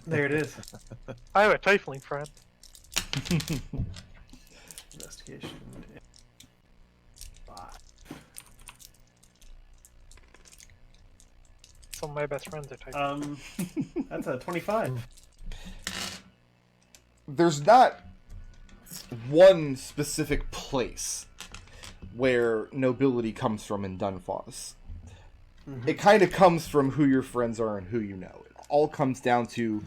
There it is. I have a Tiefling friend. Investigation. 5. Some of my best friends are Tiefling. That's a 25. There's not one specific place where nobility comes from in Dunfoss. Mm-hmm. It kind of comes from who your friends are and who you know. It all comes down to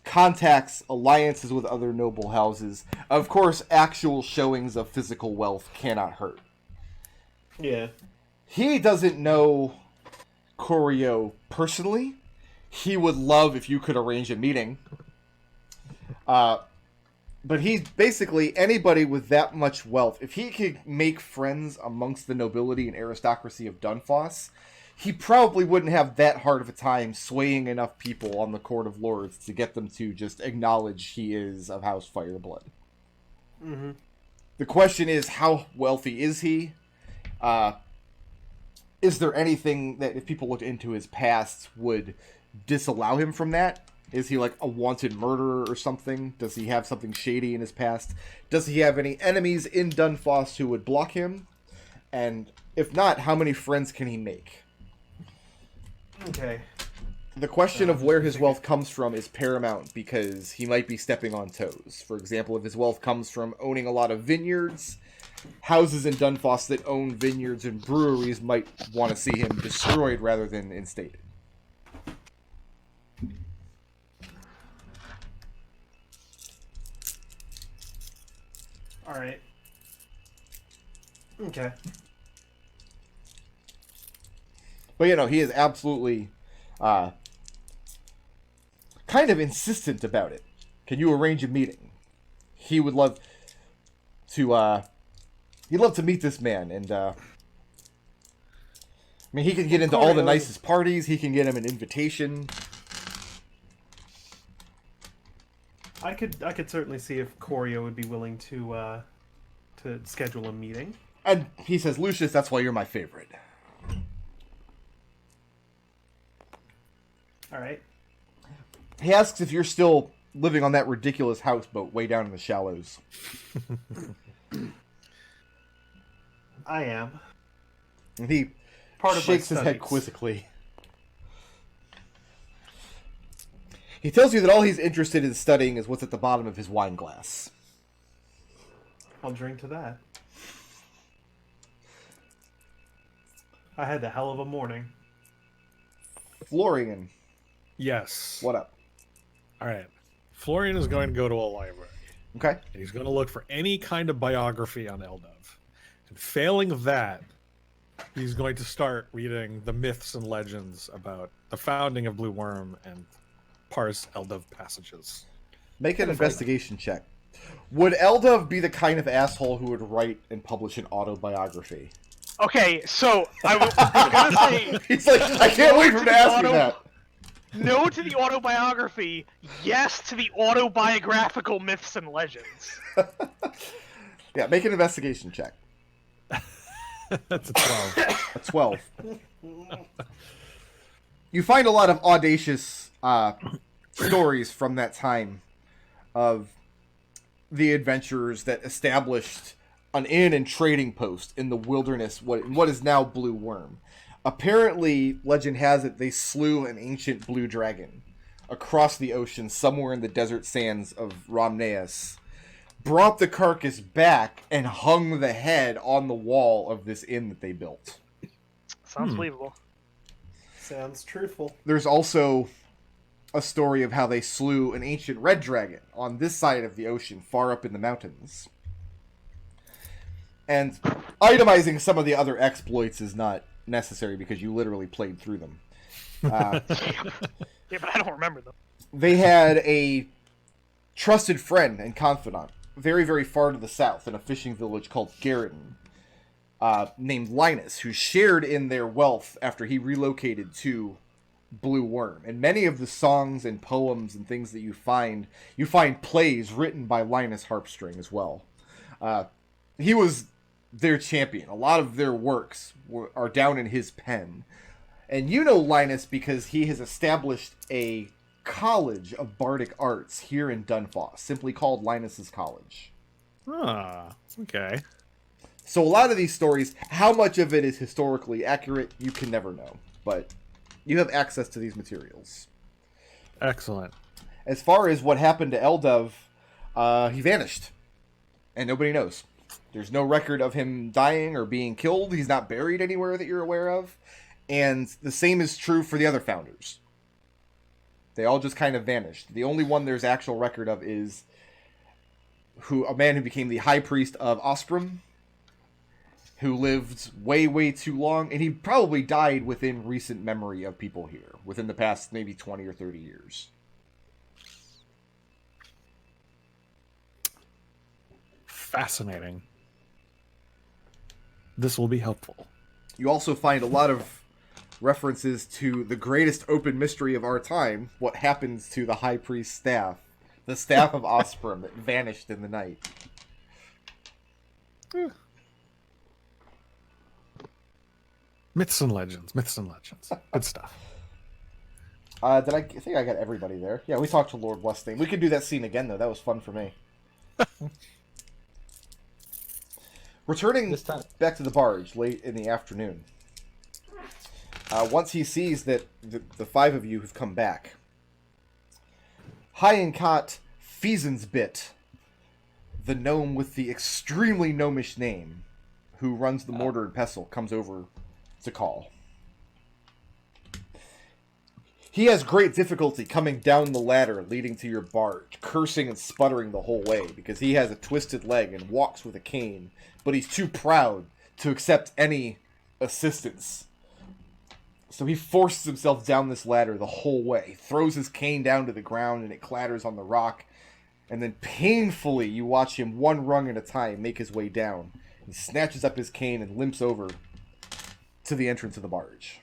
contacts, alliances with other noble houses. Of course, actual showings of physical wealth cannot hurt. Yeah. He doesn't know Koryo personally. He would love if you could arrange a meeting. But he's basically anybody with that much wealth. If he could make friends amongst the nobility and aristocracy of Dunfoss, he probably wouldn't have that hard of a time swaying enough people on the Court of Lords to get them to just acknowledge he is of House Fireblood. Mm-hmm. The question is, how wealthy is he? Is there anything that, if people looked into his past, would disallow him from that? Is he like a wanted murderer or something? Does he have something shady in his past? Does he have any enemies in Dunfoss who would block him? And if not, how many friends can he make? Okay. The question of where his wealth comes from is paramount because he might be stepping on toes. For example, if his wealth comes from owning a lot of vineyards, houses in Dunfoss that own vineyards and breweries might want to see him destroyed rather than instated. Alright. Okay. But, you know, he is absolutely kind of insistent about it. Can you arrange a meeting? He would love to, he'd love to meet this man, and, I mean, he can get into all the nicest parties, he can get him an invitation. I could certainly see if Koryo would be willing to schedule a meeting. And he says, Lucius, that's why you're my favorite. Alright. He asks if you're still living on that ridiculous houseboat way down in the shallows. I am. And he Part of shakes my his head studies. quizzically. He tells you that all he's interested in studying is what's at the bottom of his wine glass. I'll drink to that. I had a hell of a morning. Florian, Yes. what up? All right. Florian is going to go to a library. Okay. And he's going to look for any kind of biography on Eldov. And failing that, he's going to start reading the myths and legends about the founding of Blue Worm and parse Eldov passages. Make an investigation check. Would Eldov be the kind of asshole who would write and publish an autobiography? Okay, so I was gonna say He's like, I can't wait for him to ask me that. no to the autobiography, yes to the autobiographical myths and legends. Yeah, make an investigation check. That's a 12. A 12. You find a lot of audacious stories from that time of the adventurers that established an inn and trading post in the wilderness, what is now Blue Worm. Apparently, legend has it, they slew an ancient blue dragon across the ocean somewhere in the desert sands of Romneus, brought the carcass back, and hung the head on the wall of this inn that they built. Sounds believable. Sounds truthful. There's also a story of how they slew an ancient red dragon on this side of the ocean, far up in the mountains. And itemizing some of the other exploits is not necessary because you literally played through them. Yeah, but I don't remember them. They had a trusted friend and confidant very, very far to the south in a fishing village called Garriton, named Linus, who shared in their wealth after he relocated to Blue Worm. And many of the songs and poems and things that you find plays written by Linus Harpstring as well. He was their champion. A lot of their works are down in his pen. And you know Linus because he has established a college of bardic arts here in Dunfoss, simply called Linus's College. Ah, okay. So a lot of these stories, how much of it is historically accurate, you can never know. But you have access to these materials. Excellent. As far as what happened to Eldov, he vanished. And nobody knows. There's no record of him dying or being killed. He's not buried anywhere that you're aware of. And the same is true for the other founders. They all just kind of vanished. The only one there's actual record of is a man who became the high priest of Ostrom, who lived way, way too long, and he probably died within recent memory of people here, within the past maybe 20 or 30 years. Fascinating. This will be helpful. You also find a lot of references to the greatest open mystery of our time, what happens to the high priest's staff, the staff of Ostrom that vanished in the night. Myths and legends. Good stuff. I think I got everybody there. Yeah, we talked to Lord Westing. We could do that scene again, though. That was fun for me. Returning This time. back to the barge late in the afternoon. Once he sees that the five of you have come back, Hyankot Fiesensbit, the gnome with the extremely gnomish name, who runs the mortar and pestle, comes over to call. He has great difficulty coming down the ladder leading to your barge, cursing and sputtering the whole way because he has a twisted leg and walks with a cane, but he's too proud to accept any assistance. So he forces himself down this ladder the whole way, throws his cane down to the ground and it clatters on the rock, and then painfully you watch him one rung at a time make his way down. He snatches up his cane and limps over to the entrance of the barge.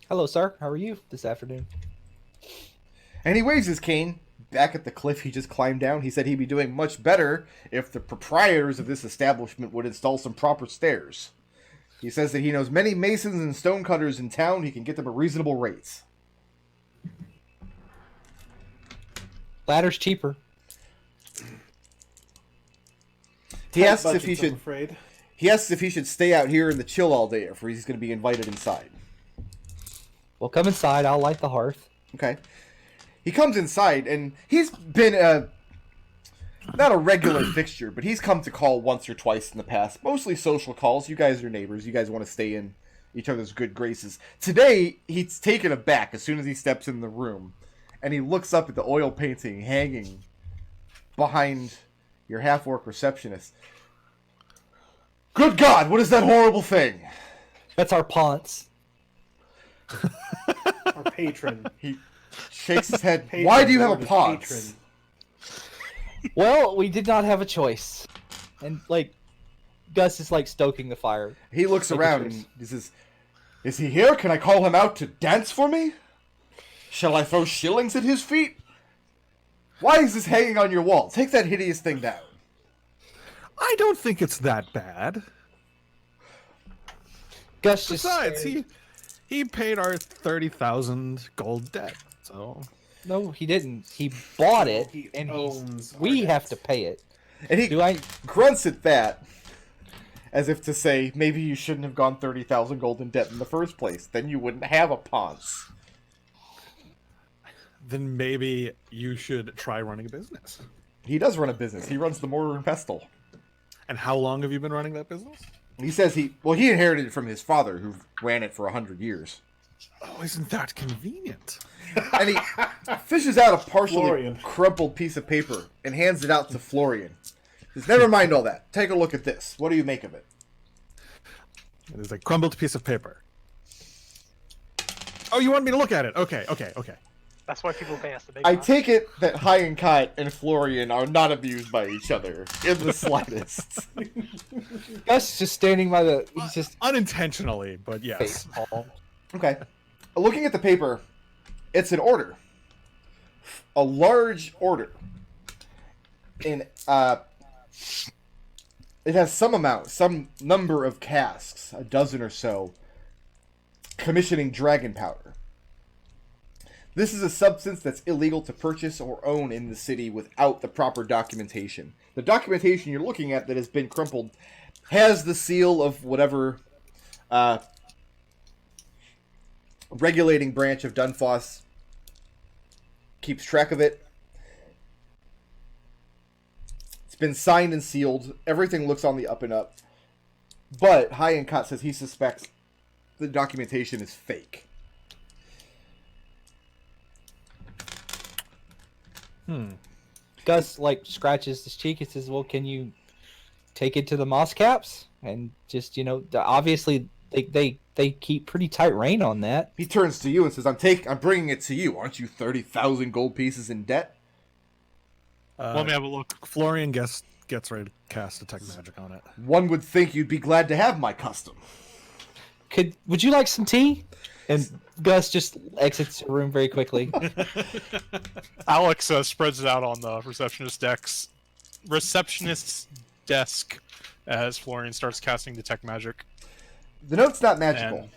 Hello, sir. How are you this afternoon? And he waves his cane back at the cliff he just climbed down. He said he'd be doing much better if the proprietors of this establishment would install some proper stairs. He says that he knows many masons and stonecutters in town. He can get them at reasonable rates. Ladder's cheaper. He asks if Budgets, he I'm should. afraid. He asks if he should stay out here in the chill all day, or if he's going to be invited inside. Well, come inside. I'll light the hearth. Okay. He comes inside, and he's been not a regular fixture, but he's come to call once or twice in the past. Mostly social calls. You guys are neighbors. You guys want to stay in each other's good graces. Today, he's taken aback as soon as he steps in the room, and he looks up at the oil painting hanging behind your half-orc receptionist. Good God, what is that horrible thing? That's our Ponce. Our patron. He shakes his head. Patron, Why do you have Lord a is pause? patron. Well, we did not have a choice. And, Gus is, stoking the fire. He looks Make a around choice. and he says, "Is he here? Can I call him out to dance for me? Shall I throw shillings at his feet? Why is this hanging on your wall? Take that hideous thing down." I don't think it's that bad. Gus just Besides, stared. he paid our 30,000 gold debt, so No, he didn't. He bought it, He and owns our we have debts. to pay it. And he Do I? grunts at that, as if to say, maybe you shouldn't have gone 30,000 gold in debt in the first place. Then you wouldn't have a Ponce. then maybe you should try running a business. He does run a business. He runs the Mortar and Pestle. And how long have you been running that business? He says he inherited it from his father, who ran it for 100 years. Oh, isn't that convenient? And he fishes out a partially Florian. crumpled piece of paper and hands it out to Florian. He says, "Never mind all that. Take a look at this. What do you make of it?" It is a crumbled piece of paper. Oh, you want me to look at it? Okay. That's why people pay us the big I bucks. take it that Hyankot and Florian are not abused by each other in the slightest. Gus is just standing by the. He's just Unintentionally, but yes. face palm. Okay. Looking at the paper, it's an order. A large order. And it has some number of casks, a dozen or so, commissioning dragon powder. This is a substance that's illegal to purchase or own in the city without the proper documentation. The documentation you're looking at that has been crumpled has the seal of whatever regulating branch of Dunfoss keeps track of it. It's been signed and sealed. Everything looks on the up and up. But Hyankot says he suspects the documentation is fake. Gus like scratches his cheek and says, "Well, can you take it to the moss caps and just obviously they keep pretty tight rein on that." He turns to you and says, I'm bringing it to you. Aren't you 30,000 gold pieces in debt?" Let me have a look. Florian gets ready to cast Detect Magic on it. One would think you'd be glad to have my custom. Would you like some tea? And Gus just exits the room very quickly. Alex spreads it out on the receptionist's desk as Florian starts casting Detect Magic. The note's not magical.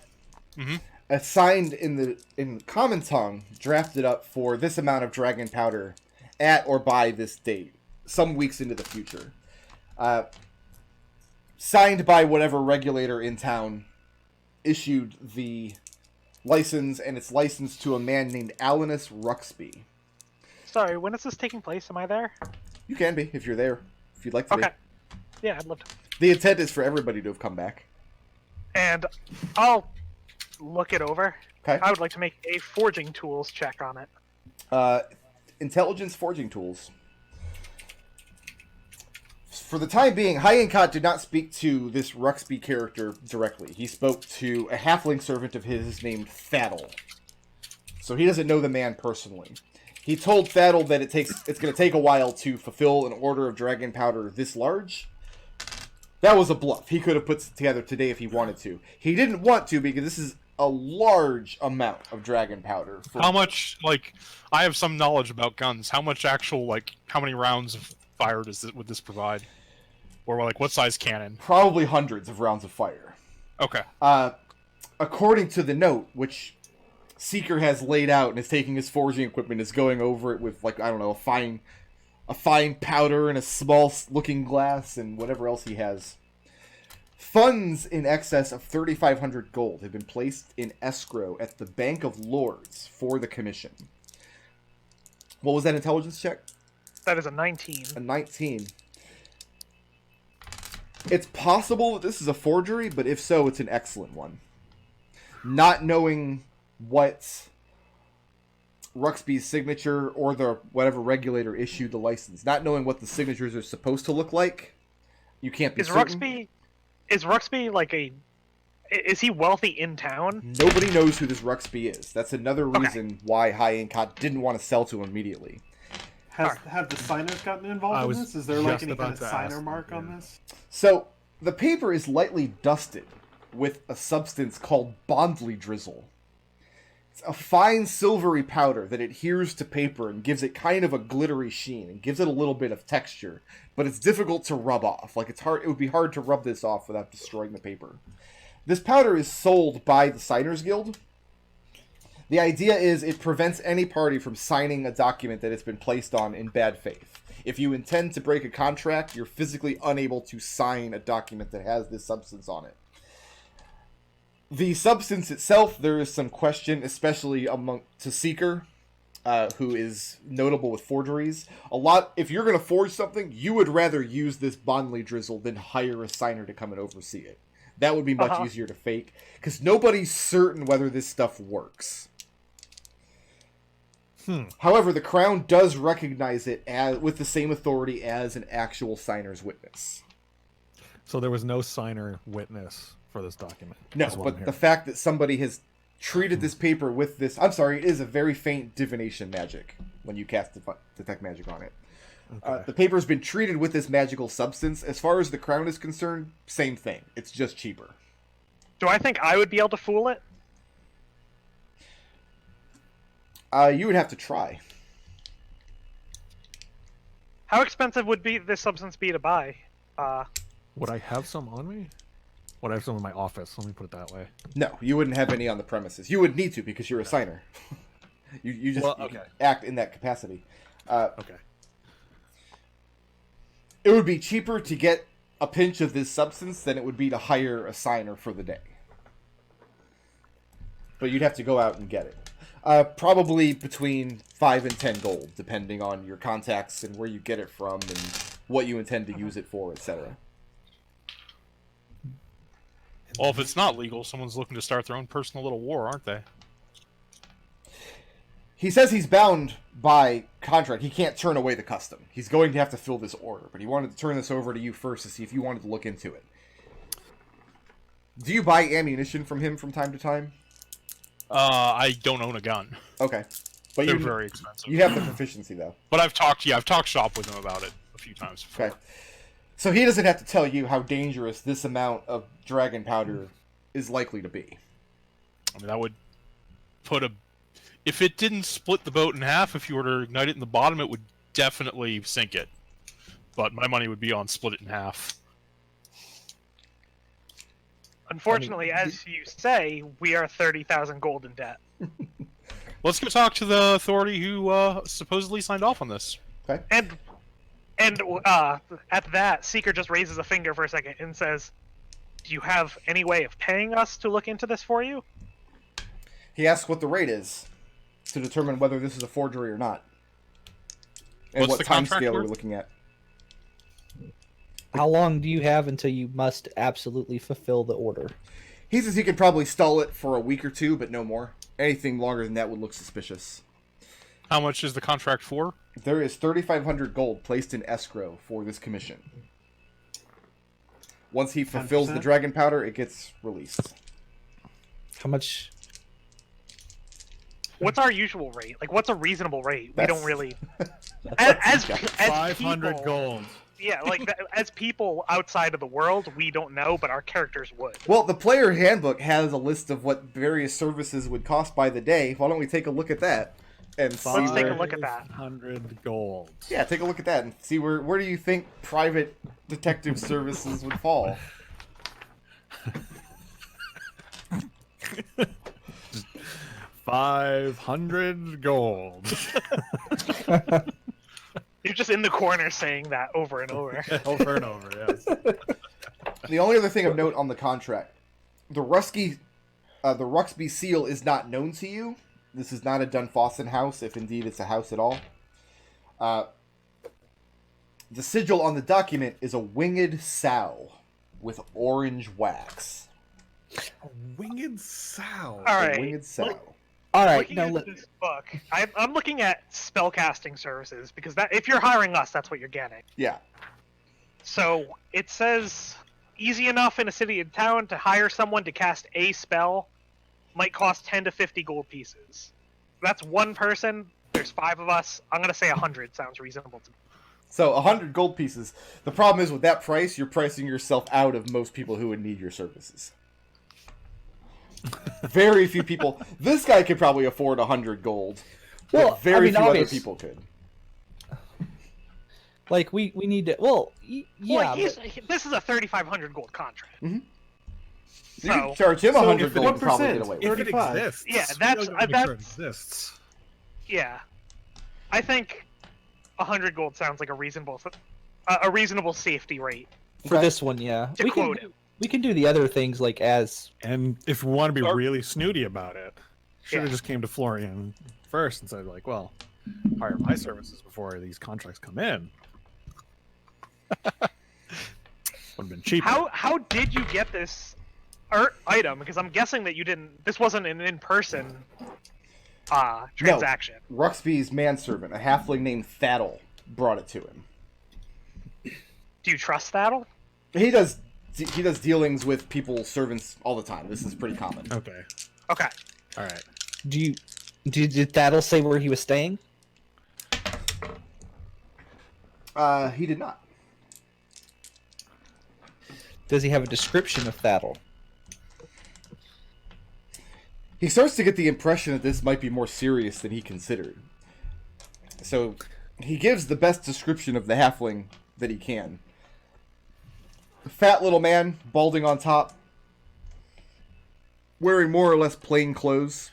And, Assigned in common tongue, drafted up for this amount of dragon powder at or by this date, some weeks into the future. Signed by whatever regulator in town issued the license, and it's licensed to a man named Alanus Ruxby. Sorry, when is this taking place? Am I there? You can be, if you're there, if you'd like to Okay. be. Yeah, I'd love to. The intent is for everybody to have come back. And I'll look it over. Okay. I would like to make a forging tools check on it. Intelligence forging tools. For the time being, Hyankot did not speak to this Ruxby character directly. He spoke to a halfling servant of his named Faddle. So he doesn't know the man personally. He told Faddle that it's going to take a while to fulfill an order of dragon powder this large. That was a bluff. He could have put it together today if he wanted to. He didn't want to because this is a large amount of dragon powder. how much, I have some knowledge about guns. How much actual, how many rounds of fire would this provide? Or, what size cannon? Probably hundreds of rounds of fire. Okay. According to the note, which Seeker has laid out and is taking his forging equipment, is going over it with, a fine powder and a small looking glass and whatever else he has. Funds in excess of 3,500 gold have been placed in escrow at the Bank of Lords for the commission. What was that intelligence check? That is a 19. A 19. It's possible that this is a forgery, but if so, it's an excellent one. Not knowing what Ruxby's signature or the whatever regulator issued the license, not knowing what the signatures are supposed to look like, you can't be certain. Is Ruxby is he wealthy in town? Nobody knows who this Ruxby is. That's another reason why Hyankot didn't want to sell to him immediately. Have the signers gotten involved in this? Is there any kind of signer mark on this? So, the paper is lightly dusted with a substance called Bondly Drizzle. It's a fine silvery powder that adheres to paper and gives it kind of a glittery sheen and gives it a little bit of texture, but it's difficult to rub off. It would be hard to rub this off without destroying the paper. This powder is sold by the Signers Guild. The idea is it prevents any party from signing a document that has been placed on in bad faith. If you intend to break a contract, you're physically unable to sign a document that has this substance on it. The substance itself, there is some question, especially to Seeker, who is notable with forgeries. If you're going to forge something, you would rather use this Bondly Drizzle than hire a signer to come and oversee it. That would be much easier to fake, because nobody's certain whether this stuff works. However, the Crown does recognize it with the same authority as an actual signer's witness. So there was no signer witness for this document. No, but the fact that somebody has treated this paper with this... I'm sorry, it is a very faint divination magic when you cast Detect Magic on it. Okay. The paper's been treated with this magical substance. As far as the Crown is concerned, same thing. It's just cheaper. Do I think I would be able to fool it? You would have to try. How expensive would this substance be to buy? Would I have some on me? What I have some in my office. Let me put it that way. No, you wouldn't have any on the premises. You would need to because you're a signer. you just Well, you okay. act in that capacity. Okay. It would be cheaper to get a pinch of this substance than it would be to hire a signer for the day. But you'd have to go out and get it. Probably between 5 and 10 gold, depending on your contacts and where you get it from and what you intend to use it for, etc. Well, if it's not legal, someone's looking to start their own personal little war, aren't they? He says he's bound by contract. He can't turn away the custom. He's going to have to fill this order, but he wanted to turn this over to you first to see if you wanted to look into it. Do you buy ammunition from him from time to time? I don't own a gun. Okay. But They're very expensive. You have the proficiency, though. But I've talked shop with him about it a few times before. Okay. So he doesn't have to tell you how dangerous this amount of dragon powder is likely to be. I mean, that would put a... If it didn't split the boat in half, if you were to ignite it in the bottom, it would definitely sink it. But my money would be on split it in half. Unfortunately, as you say, we are 30,000 gold in debt. Let's go talk to the authority who supposedly signed off on this. Okay. And at that, Seeker just raises a finger for a second and says, "Do you have any way of paying us to look into this for you?" He asks what the rate is to determine whether this is a forgery or not. And What's what the time contract scale for? we're looking at. How long do you have until you must absolutely fulfill the order? He says he could probably stall it for a week or two, but no more. Anything longer than that would look suspicious. How much is the contract for? There is 3,500 gold placed in escrow for this commission. Once he fulfills the 10%? dragon powder, it gets released. How much? What's our usual rate? Like, what's a reasonable rate? We That's- don't really. That's As 500 people, gold. Yeah, like as people outside of the world, we don't know, but our characters would. Well, the player handbook has a list of what various services would cost by the day. Why don't we take a look at that and see Let's take a where... look at that. 500 gold. Yeah, take a look at that and see where do you think private detective services would fall? 500 gold. You're just in the corner saying that over and over. Over and over, yes. The only other thing of note on the contract, the Ruxby seal is not known to you. This is not a Dunfosson house, if indeed it's a house at all. The sigil on the document is a winged sow with orange wax. A winged sow. All A right. winged sow. All right, Looking now at this book, I'm looking at spellcasting services because that if you're hiring us, that's what you're getting. Yeah. So it says easy enough in a city and town to hire someone to cast a spell might cost 10 to 50 gold pieces. That's one person. There's 5 of us. I'm gonna say 100 sounds reasonable to me. So 100 gold pieces. The problem is with that price, you're pricing yourself out of most people who would need your services. Very few people. This guy could probably afford 100 gold. Well, But very I mean, few other obvious- people could. like we need to. Well, yeah. Well, but- this is a 3,500 gold contract. You So- could charge him so 100 if gold and probably 1%, get away with If it. it 35. exists. Yeah, we that's- don't make sure it that's- exists. Yeah, I think 100 gold sounds like a reasonable safety rate. for Okay. this one, yeah. To we quote can him. we can do the other things like as And if we want to be Or- really snooty about it, should have Yeah. just came to Florian first and said, like, well, hire my services before these contracts come in. Would have been cheaper. How did you get this item? Because I'm guessing that you didn't. This wasn't an in-person transaction. Ruxby's manservant, a halfling named That'l, brought it to him. Do you trust That'l? He does dealings with people's servants all the time. This is pretty common. Okay. Okay. All right. did That'll say where he was staying? He did not. Does he have a description of That'll? He starts to get the impression that this might be more serious than he considered. So he gives the best description of the halfling that he can. Fat little man, balding on top, wearing more or less plain clothes.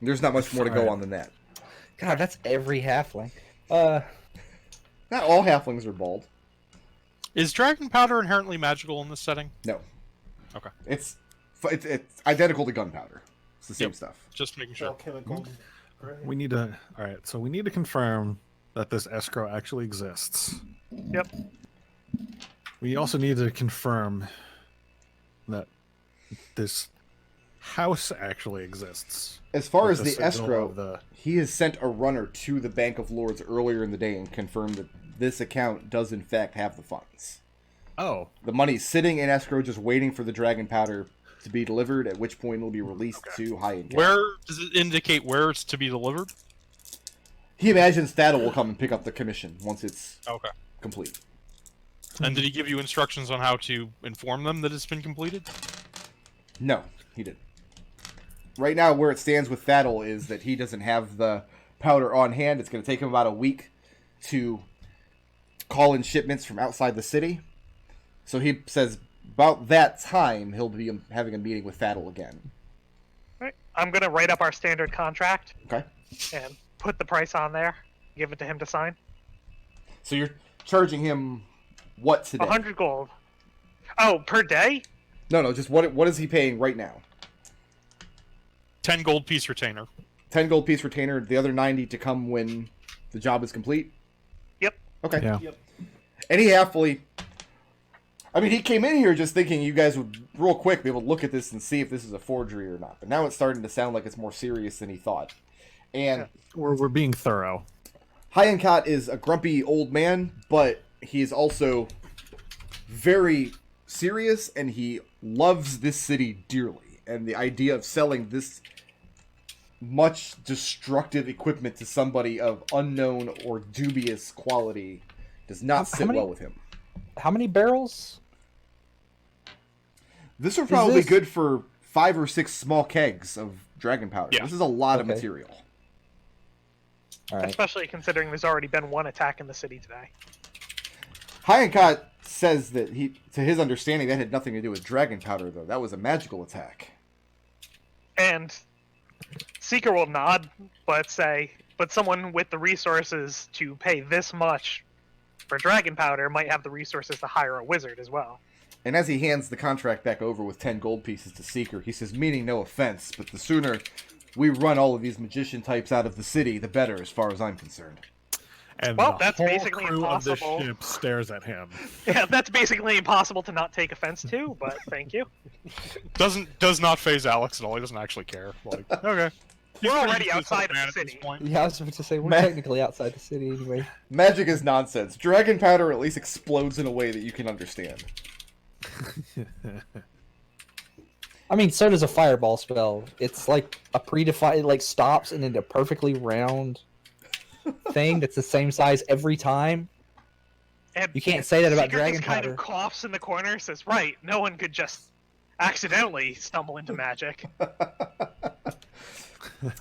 There's not much more to go on than that. God, that's every halfling. Not all halflings are bald. Is dragon powder inherently magical in this setting? No. Okay. It's identical to gunpowder. It's the same stuff. Just making sure. Alchemical. Right. We need to. All right, so we need to confirm that this escrow actually exists. Yep. We also need to confirm that this house actually exists. As far as With the signal escrow, of the- he has sent a runner to the Bank of Lords earlier in the day and confirmed that this account does in fact have the funds. Oh, The money's sitting in escrow just waiting for the dragon powder to be delivered, at which point it'll be released to High and Cal. Where does it indicate where it's to be delivered? He imagines Thaddeus will come and pick up the commission once it's Okay. complete. And did he give you instructions on how to inform them that it's been completed? No, he didn't. Right now, where it stands with Thaddeus is that he doesn't have the powder on hand. It's going to take him about a week to call in shipments from outside the city. So he says about that time, he'll be having a meeting with Thaddeus again. Right. I'm gonna write up our standard contract Okay? and put the price on there. Give it to him to sign. So you're charging him what today? 100 gold. Oh, per day? No, just what is he paying right now? 10 gold piece retainer. 10 gold piece retainer, the other 90 to come when the job is complete? Yep. Okay. yeah. Yep. And he happily... I mean, he came in here just thinking you guys would, real quick, be able to look at this and see if this is a forgery or not. But now it's starting to sound like it's more serious than he thought. And We're being thorough. Hyankot is a grumpy old man, but he is also very serious, and he loves this city dearly. And the idea of selling this much destructive equipment to somebody of unknown or dubious quality does not How sit many- well with him. How many barrels? This would probably be this- good for 5 or 6 small kegs of dragon powder. Yeah. This is a lot of Okay. material. All right. Especially considering there's already been one attack in the city today. Hyankot says that to his understanding, that had nothing to do with dragon powder, though. That was a magical attack. And Seeker will nod, but someone with the resources to pay this much for dragon powder might have the resources to hire a wizard as well. And as he hands the contract back over with 10 gold pieces to Seeker, he says, meaning no offense, but the sooner we run all of these magician types out of the city, the better, as far as I'm concerned. And Well, the that's whole basically crew impossible. of the ship stares at him. Yeah, that's basically impossible to not take offense to, but thank you. Does not phase Alex at all. He doesn't actually care. Like, okay. We're He's pretty already used to this outside of man the at this city. point. Yeah, I was about to say we're Man. technically outside the city anyway. Magic is nonsense. Dragon powder at least explodes in a way that you can understand. I mean, so does a fireball spell. It's like a predefined, it like stops and then a perfectly round thing that's the same size every time. And You can't say that about Seeker dragon just kind powder. of coughs in the corner, says, right, no one could just accidentally stumble into magic.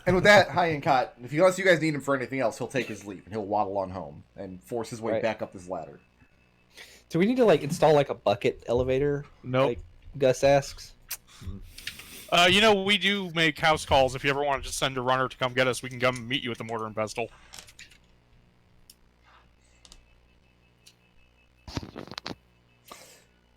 And with that, Hyankot, unless you guys need him for anything else, he'll take his leave and he'll waddle on home and force his way Right. back up this ladder. Do we need to like install like a bucket elevator? Nope. Like Gus asks. We do make house calls. If you ever want to just send a runner to come get us, we can come meet you at the Mortar and Pestle.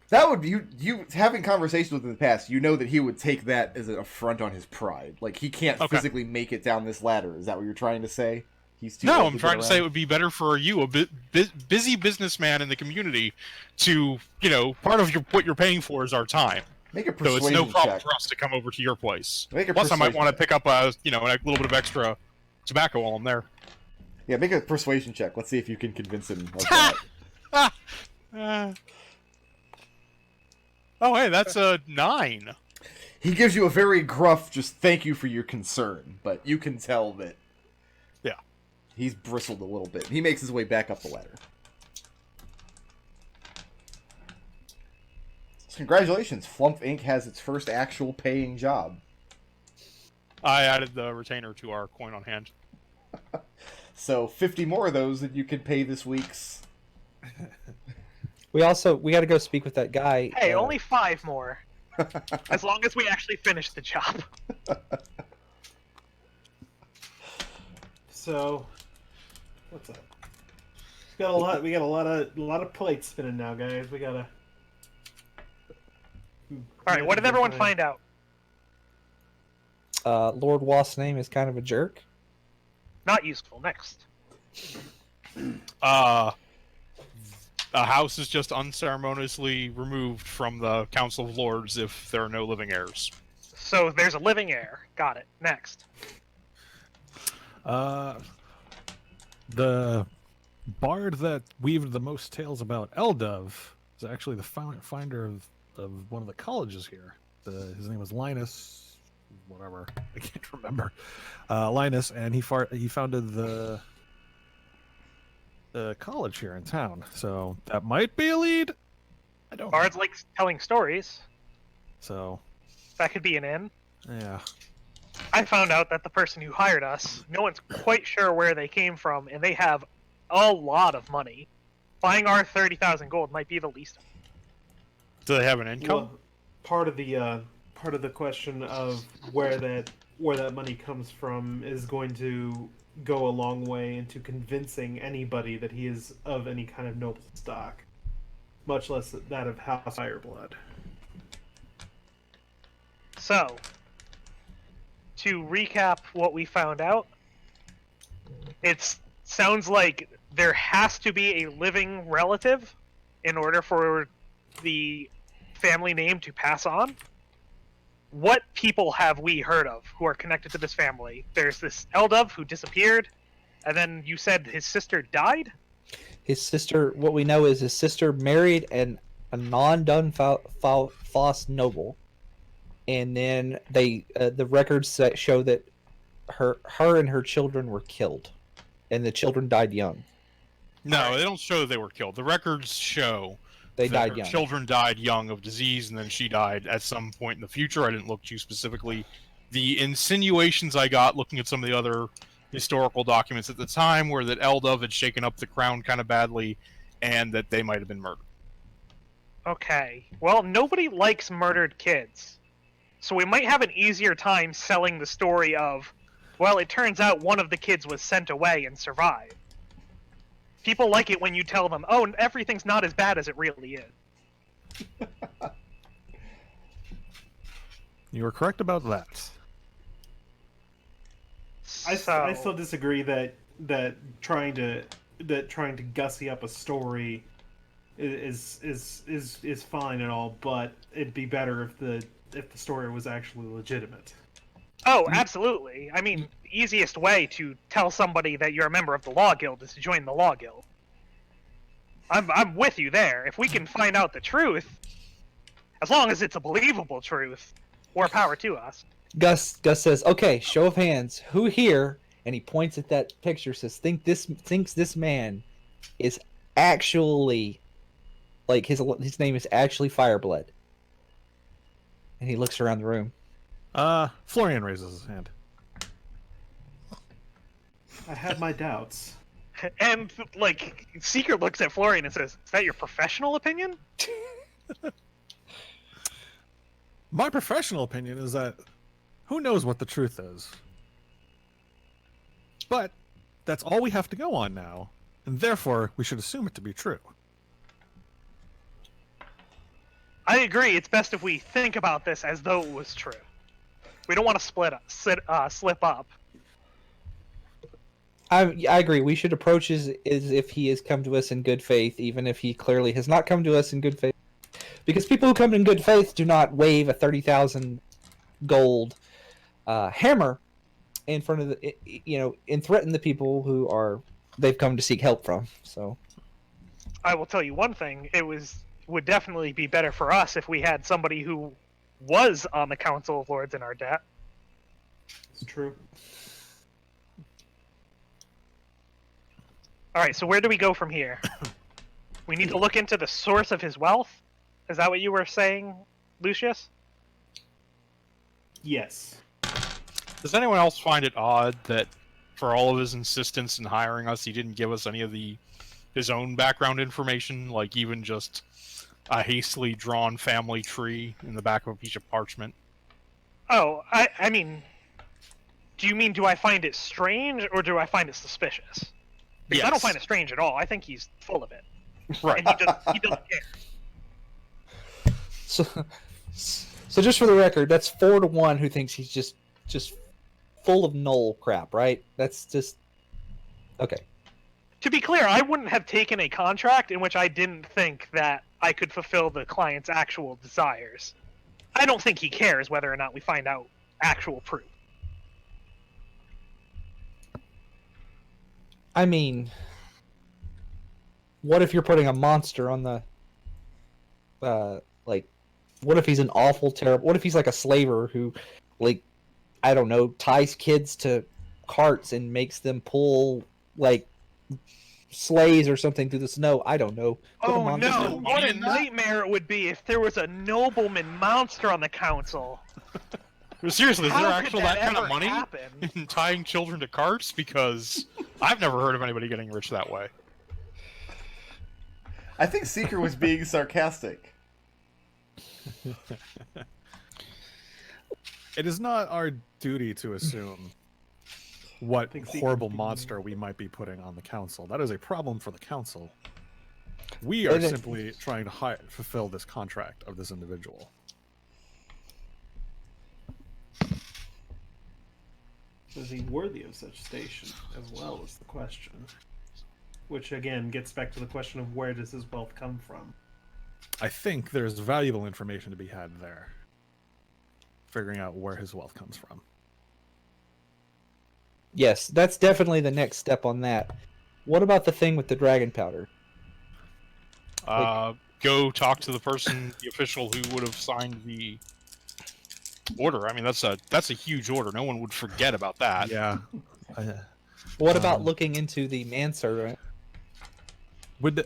That would be you having conversations with him in the past. You know that he would take that as an affront on his pride. Like he can't Okay. physically make it down this ladder. Is that what you're trying to say? He's too No, old I'm get trying to say it around? would be better for you, a busy businessman in the community, to part of what you're paying for is our time. Make a So persuasion it's no problem check. for us to come over to your place. Make a Plus, I might persuasion want to check. pick up a little bit of extra tobacco while I'm there. Yeah, make a persuasion check. Let's see if you can convince him of that. Oh, hey, that's a 9. He gives you a very gruff, just thank you for your concern, but you can tell that Yeah. he's bristled a little bit. He makes his way back up the ladder. Congratulations, Flumph Inc. has its first actual paying job. I added the retainer to our coin on hand. So 50 more of those that you could pay this week's. We got to go speak with that guy. Hey, only 5 more. As long as we actually finish the job. So, what's up? We got a lot of plates spinning now, guys. We gotta. All right, what did everyone find out? Lord Wasp's name is kind of a jerk. Not useful. Next. A house is just unceremoniously removed from the Council of Lords if there are no living heirs. So there's a living heir. Got it. Next. The bard that weaved the most tales about Eldov is actually the finder of one of the colleges here. His name was Linus, whatever, I can't remember. Linus, and he founded the college here in town. So that might be a lead. I don't know. Bards like telling stories. So That could be an in. yeah. I found out that the person who hired us, no one's quite sure where they came from, and they have a lot of money. Buying our 30,000 gold might be the least. Do they have an income? Well, part of the question of where that money comes from is going to go a long way into convincing anybody that he is of any kind of noble stock, much less that of House Fireblood. So, to recap what we found out, it sounds like there has to be a living relative in order for the family name to pass on. What people have we heard of who are connected to this family? There's this Eldov who disappeared, and then you said his sister died? His sister, what we know is his sister married a non-dun Foss noble, and then the records show that her and her children were killed, and the children died young. No, they don't show they were killed. The records show They that died her young. children died young of disease, and then she died at some point in the future. I didn't look too specifically. The insinuations I got looking at some of the other historical documents at the time were that Eldov had shaken up the crown kind of badly, and that they might have been murdered. Okay. Well, nobody likes murdered kids. So we might have an easier time selling the story of, well, it turns out one of the kids was sent away and survived. People like it when you tell them, oh, everything's not as bad as it really is. You were correct about that. I So, still disagree that trying to gussy up a story is fine and all, but it'd be better if the story was actually legitimate. oh, absolutely. I mean, the easiest way to tell somebody that you're a member of the Law Guild is to join the Law Guild. I'm with you there. If we can find out the truth, as long as it's a believable truth, more power to us. Gus says, "Okay, show of hands. Who here?" And he points at that picture. Says, "Thinks this man is actually like his name is actually Fireblood." And he looks around the room. Florian raises his hand. I have my doubts. And, like, Seeker looks at Florian and says, is that your professional opinion? My professional opinion is that who knows what the truth is. But that's all we have to go on now, and therefore we should assume it to be true. I agree. It's best if we think about this as though it was true. We don't want to slip up. I agree. We should approach as if he has come to us in good faith, even if he clearly has not come to us in good faith. Because people who come in good faith do not wave a 30,000 gold hammer in front of and threaten the people who they've come to seek help from. So, I will tell you one thing. Would definitely be better for us if we had somebody who was on the Council of Lords in our debt. It's true. Alright, so where do we go from here? We need to look into the source of his wealth? Is that what you were saying, Lucius? Yes. Does anyone else find it odd that for all of his insistence in hiring us, he didn't give us any of the his own background information, like even just a hastily drawn family tree in the back of a piece of parchment? Oh, I mean, do you mean do I find it strange or do I find it suspicious? Because I don't Yes. find it strange at all. I think he's full of it, Right. and he doesn't care. So just for the record, that's 4-1 who thinks he's just full of null crap, right? That's just okay. To be clear, I wouldn't have taken a contract in which I didn't think that I could fulfill the client's actual desires. I don't think he cares whether or not we find out actual proof. I mean, what if you're putting a monster on the, like, what if he's an awful, terrible, what if he's like a slaver who, like, I don't know, ties kids to carts and makes them pull, like, sleighs or something through the snow? I don't know. Put a Oh monster- no, what a nightmare it would be if there was a nobleman monster on the council. Seriously, is there How could actual that kind ever of money happen? in tying children to carts? Because I've never heard of anybody getting rich that way. I think Seeker was being sarcastic. It is not our duty to assume what think Seeker horrible would be- monster we might be putting on the council. That is a problem for the council. We are And it- simply trying to fulfill this contract of this individual. Is he worthy of such station as well is the question. Which again gets back to the question of where does his wealth come from? I think there's valuable information to be had there. Figuring out where his wealth comes from. Yes, that's definitely the next step on that. What about the thing with the dragon powder? Go talk to the person, the official who would have signed the order. I mean, that's a huge order. No one would forget about that. Yeah. What about looking into the manservant? Would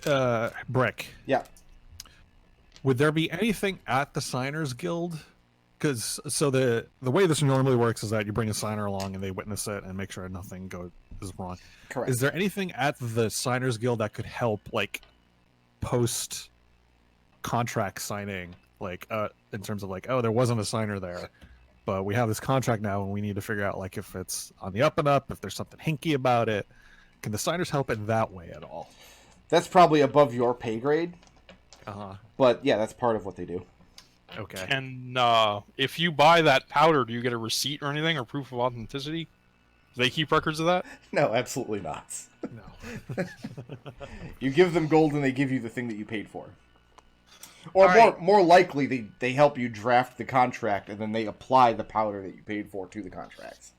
Brick, Yeah. would there be anything at the Signers Guild? Because so the way this normally works is that you bring a signer along and they witness it and make sure nothing is wrong. Correct. Is there anything at the Signers Guild that could help, like, post contract signing, like, in terms of like, oh, there wasn't a signer there, but we have this contract now and we need to figure out like if it's on the up and up, if there's something hinky about it. Can the signers help in that way at all? That's probably above your pay grade, Uh-huh. but yeah, that's part of what they do. Okay. And if you buy that powder, do you get a receipt or anything or proof of authenticity? Do they keep records of that? No, absolutely not. No. You give them gold and they give you the thing that you paid for. Or All more likely, they help you draft the contract and then they apply the powder that you paid for to the contracts.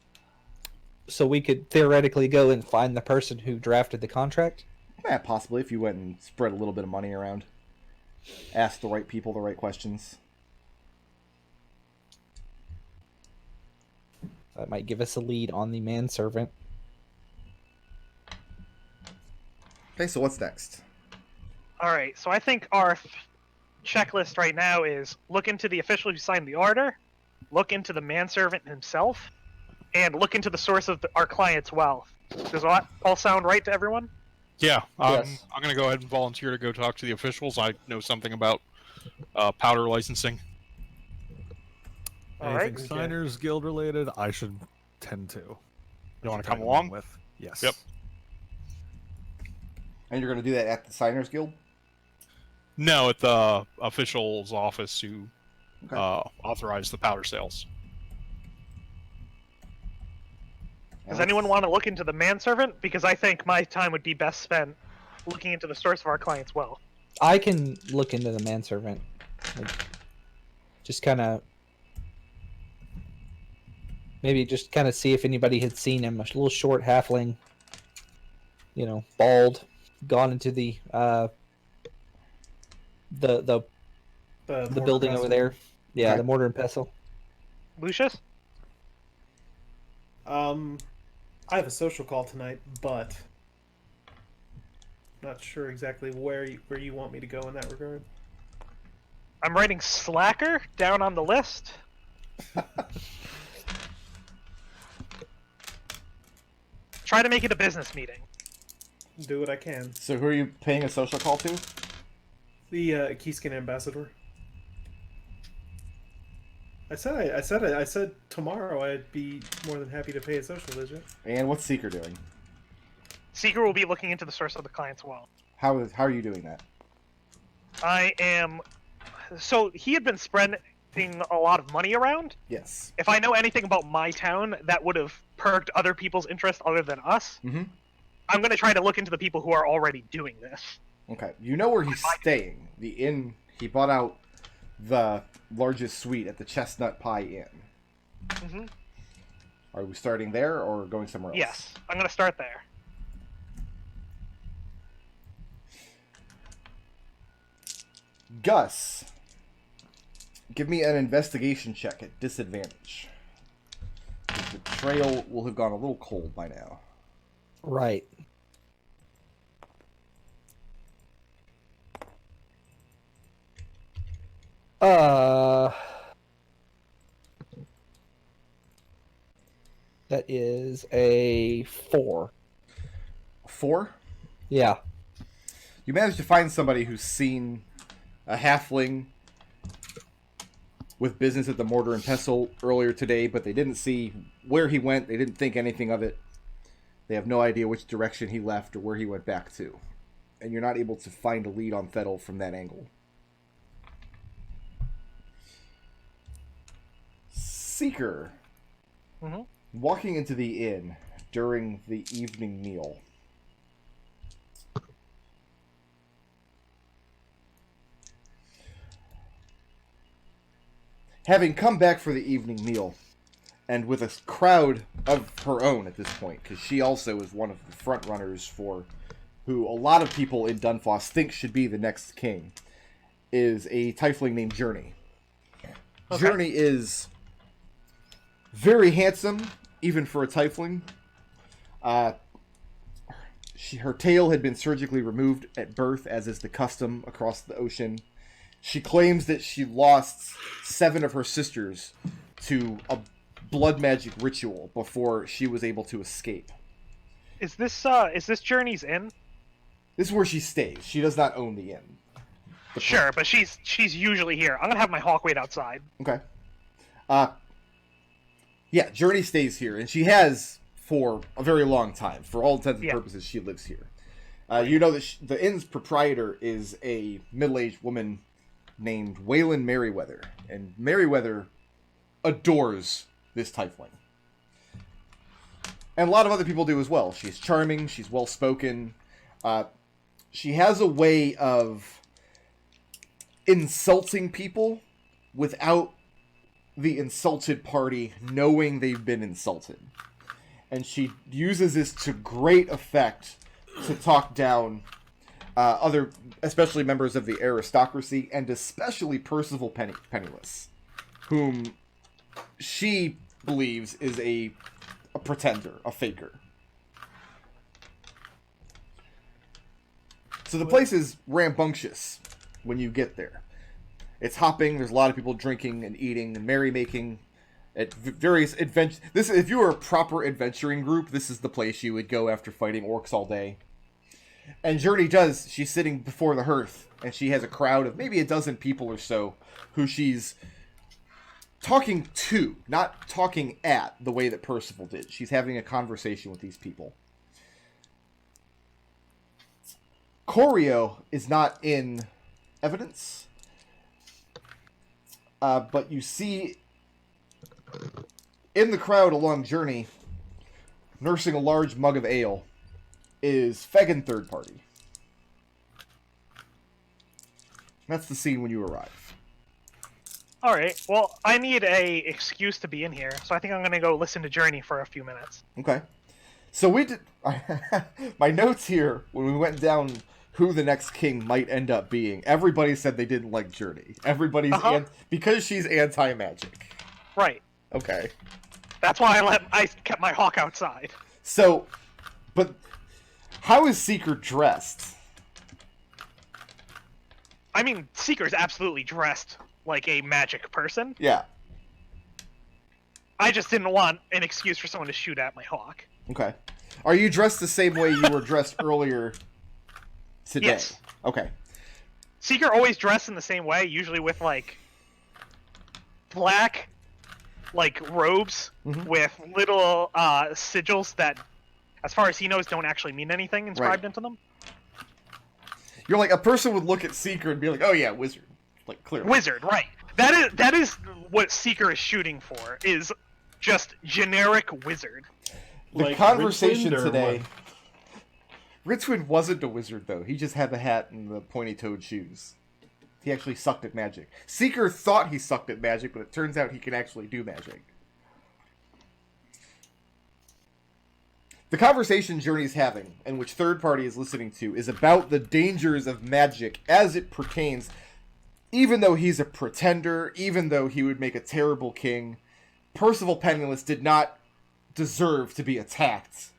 So we could theoretically go and find the person who drafted the contract? Yeah, possibly if you went and spread a little bit of money around. Ask the right people the right questions. That might give us a lead on the manservant. Okay, so what's next? All right, so I think our checklist right now is look into the official who signed the order, look into the manservant himself, and look into the source of our client's wealth. Does that all sound right to everyone? Yeah. Yes. I'm going to go ahead and volunteer to go talk to the officials. I know something about powder licensing. All Anything right. Signers Guild related, I should tend to. You want to tag come along? with. Yes. Yep. And you're going to do that at the Signers Guild? No, at the official's office who Okay. authorized the powder sales. Does anyone want to look into the manservant? Because I think my time would be best spent looking into the source of our client's wealth. I can look into the manservant. Like, just kind of... Maybe just kind of see if anybody had seen him. A little short halfling. You know, bald. Gone into the building over there. Yeah, Okay. the mortar and pestle. Lucius? I have a social call tonight, but not sure exactly where you want me to go in that regard. I'm writing slacker down on the list. Try to make it a business meeting. do what I can. So who are you paying a social call to? The Keyskin ambassador. I said tomorrow I'd be more than happy to pay a social visit. And what's Seeker doing? Seeker will be looking into the source of the client's well. How are you doing that? I am. So he had been spreading a lot of money around. Yes. If I know anything about my town that would have perked other people's interest other than us, I'm going to try to look into the people who are already doing this. Okay. You know where he's staying. The inn. He bought out the largest suite at the Chestnut Pie Inn. Are we starting there or going somewhere else? Yes, I'm going to start there. Gus, give me an investigation check at disadvantage. The trail will have gone a little cold by now. Right. That is a 4. 4? Yeah. You managed to find somebody who's seen a halfling with business at the Mortar and Pestle earlier today, but they didn't see where he went. They didn't think anything of it. They have no idea which direction he left or where he went back to. And you're not able to find a lead on Thettle from that angle. Seeker. Walking into the inn during the evening meal. Having come back for the evening meal, and with a crowd of her own at this point, because she also is one of the front runners for who a lot of people in Dunfoss think should be the next king, is a Tiefling named Journey. Okay. Journey is very handsome, even for a Tiefling. Her tail had been surgically removed at birth, as is the custom across the ocean. She claims that she lost 7 of her sisters to a blood magic ritual before she was able to escape. Is this Journey's inn? This is where she stays. She does not own the inn. Sure, but she's usually here. I'm gonna have my hawk wait outside. Okay. Yeah, Journey stays here, and she has for a very long time. For all intents and purposes, she lives here. You know that the inn's proprietor is a middle-aged woman named Waylon Merriweather, and Merriweather adores this Tiefling. And a lot of other people do as well. She's charming, she's well-spoken. She has a way of insulting people without the insulted party knowing they've been insulted. And she uses this to great effect to talk down other, especially members of the aristocracy, and especially Percival Penniless, whom she believes is a pretender, a faker. So the place is rambunctious when you get there. It's hopping. There's a lot of people drinking and eating and merrymaking at various adventures. If you were a proper adventuring group, this is the place you would go after fighting orcs all day. And Journey does. She's sitting before the hearth, and she has a crowd of maybe a dozen people or so who she's talking to, not talking at the way that Percival did. She's having a conversation with these people. Corio is not in evidence, but you see in the crowd along Journey, nursing a large mug of ale, is Fegan Third Party. That's the scene when you arrive. Alright, well, I need a excuse to be in here, so I think I'm gonna go listen to Journey for a few minutes. Okay. So we did... my notes here, when we went down who the next king might end up being, everybody said they didn't like Journey. Everybody's... because she's anti-magic. Right. Okay. That's why I kept my hawk outside. So, but... how is Seeker dressed? I mean, Seeker's absolutely dressed like a magic person. Yeah. I just didn't want an excuse for someone to shoot at my hawk. Okay. Are you dressed the same way you were dressed earlier today? Yes. Okay. Seeker always dressed in the same way, usually with like black robes with little sigils that, as far as he knows, don't actually mean anything inscribed into them. You're like, a person would look at Seeker and be like, oh yeah, wizard. Like, clearly. Wizard, right. That is what Seeker is shooting for, is just generic wizard. The Like conversation Ritzwind or today... what? Ritzwind wasn't a wizard, though. He just had the hat and the pointy-toed shoes. He actually sucked at magic. Seeker thought he sucked at magic, but it turns out he can actually do magic. The conversation Journey's having, and which third party is listening to, is about the dangers of magic as it pertains. Even though he's a pretender, even though he would make a terrible king, Percival Penniless did not deserve to be attacked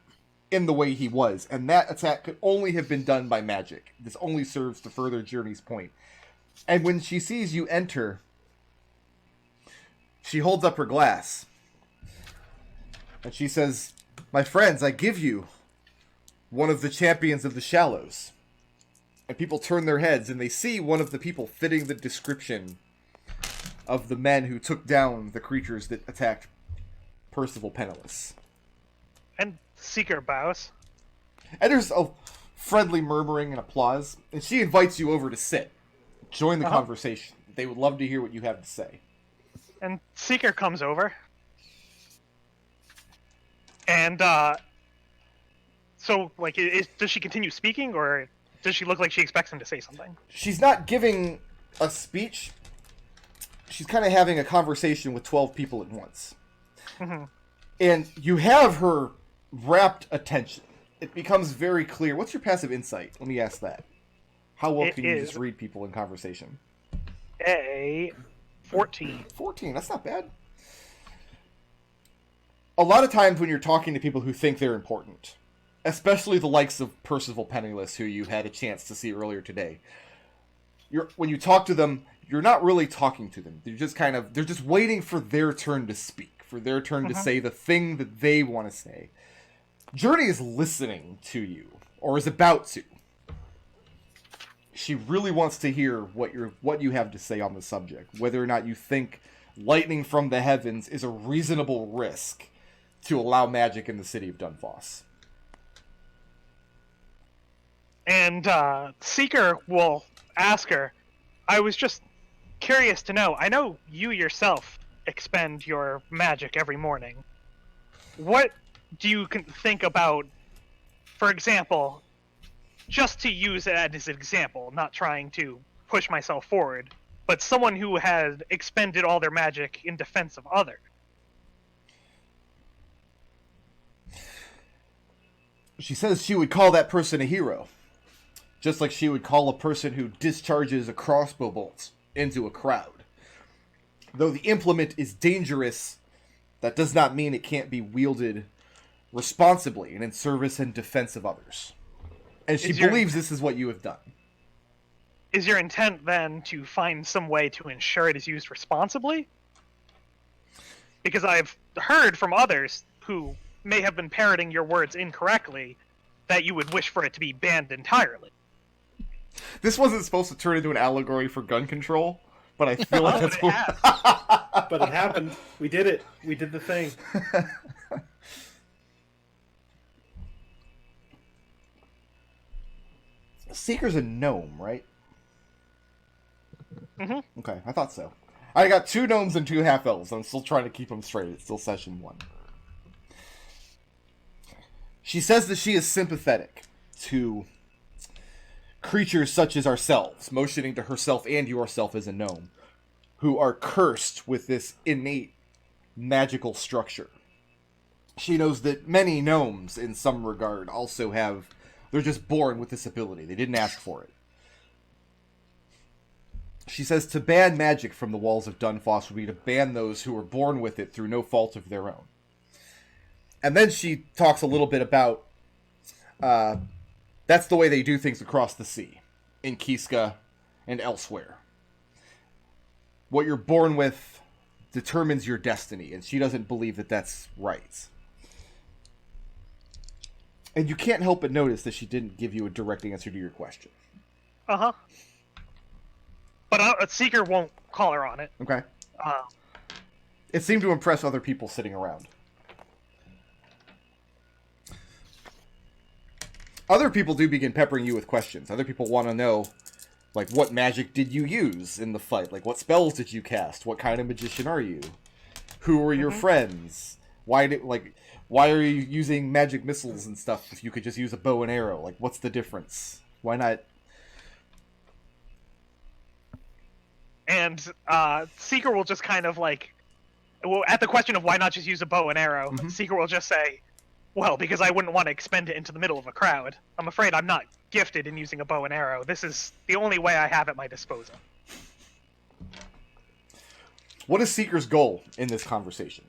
in the way he was. And that attack could only have been done by magic. This only serves to further Journey's point. And when she sees you enter, she holds up her glass. And she says, my friends, I give you one of the champions of the shallows. And people turn their heads and they see one of the people fitting the description of the men who took down the creatures that attacked Percival Penniless. And Seeker bows. And there's a friendly murmuring and applause. And she invites you over to sit. Join the conversation. They would love to hear what you have to say. And Seeker comes over. And, so, like, does she continue speaking, or does she look like she expects him to say something? She's not giving a speech. She's kind of having a conversation with 12 people at once. And you have her rapt attention. It becomes very clear. What's your passive insight? Let me ask that. How well can you just read people in conversation? A 14. 14, that's not bad. A lot of times when you're talking to people who think they're important, especially the likes of Percival Penniless, who you had a chance to see earlier today, when you talk to them, you're not really talking to them. They're just waiting for their turn to speak, for their turn to say the thing that they want to say. Journey is listening to you, or is about to. She really wants to hear what you have to say on the subject, whether or not you think lightning from the heavens is a reasonable risk to allow magic in the city of Dunfoss. And Seeker will ask her, I was just curious to know, I know you yourself expend your magic every morning. What do you think about, for example, just to use it as an example, not trying to push myself forward, but someone who had expended all their magic in defense of others? She says she would call that person a hero. Just like she would call a person who discharges a crossbow bolt into a crowd. Though the implement is dangerous, that does not mean it can't be wielded responsibly and in service and defense of others. And she believes this is what you have done. Is your intent then to find some way to ensure it is used responsibly? Because I've heard from others who may have been parroting your words incorrectly that you would wish for it to be banned entirely. This wasn't supposed to turn into an allegory for gun control, but I feel like that's what... But it happened. We did it. We did the thing. Seeker's a gnome, right? Mm-hmm. Okay, I thought so. I got 2 gnomes and 2 half-elves. I'm still trying to keep them straight. It's still session 1. She says that she is sympathetic to creatures such as ourselves, motioning to herself and yourself as a gnome, who are cursed with this innate magical structure. She knows that many gnomes, in some regard, also have... They're just born with this ability. They didn't ask for it. She says to ban magic from the walls of Dunfoss would be to ban those who were born with it through no fault of their own. And then she talks a little bit about... that's the way they do things across the sea. In Kiska and elsewhere. What you're born with determines your destiny, and she doesn't believe that that's right. And you can't help but notice that she didn't give you a direct answer to your question. Uh-huh. But a Seeker won't call her on it. Okay. Uh, It seemed to impress other people sitting around. Other people do begin peppering you with questions. Other people want to know, like, what magic did you use in the fight? Like, what spells did you cast? What kind of magician are you? Who were your friends? Why are you using magic missiles and stuff if you could just use a bow and arrow? Like, what's the difference? Why not? And Seeker will just kind of like, well, at the question of why not just use a bow and arrow, Seeker will just say, well, because I wouldn't want to expend it into the middle of a crowd. I'm afraid I'm not gifted in using a bow and arrow. This is the only way I have at my disposal. What is Seeker's goal in this conversation?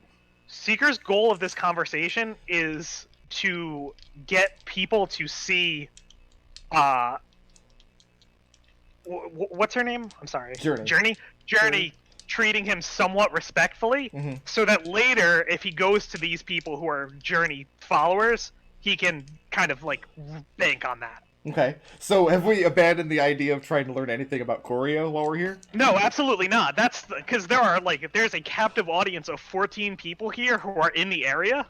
Seeker's goal of this conversation is to get people to see, what's her name? I'm sorry. Journey treating him somewhat respectfully, so that later, if he goes to these people who are Journey followers, he can kind of like bank on that. Okay, so have we abandoned the idea of trying to learn anything about Choreo while we're here? No, absolutely not. That's because there's a captive audience of 14 people here who are in the area.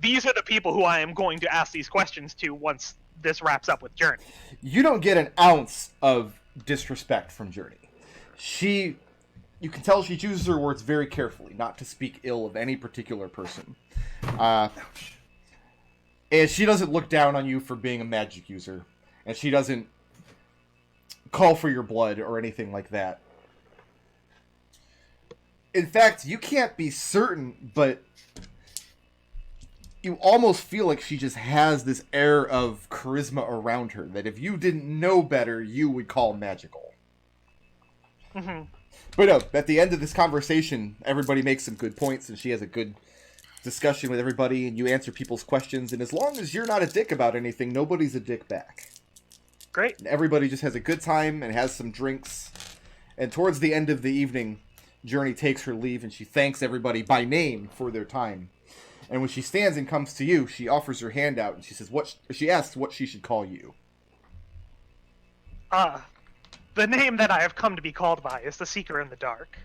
These are the people who I am going to ask these questions to once this wraps up with Journey. You don't get an ounce of disrespect from Journey. You can tell she chooses her words very carefully, not to speak ill of any particular person. And she doesn't look down on you for being a magic user. And she doesn't call for your blood or anything like that. In fact, you can't be certain, but you almost feel like she just has this air of charisma around her that if you didn't know better, you would call magical. But no, at the end of this conversation, everybody makes some good points, and she has a good discussion with everybody, and you answer people's questions, and as long as you're not a dick about anything, nobody's a dick back. Great. And everybody just has a good time and has some drinks, and towards the end of the evening, Journey takes her leave, and she thanks everybody by name for their time. And when she stands and comes to you, she offers her hand out, and she says, she asks what she should call you. The name that I have come to be called by is the Seeker in the Dark.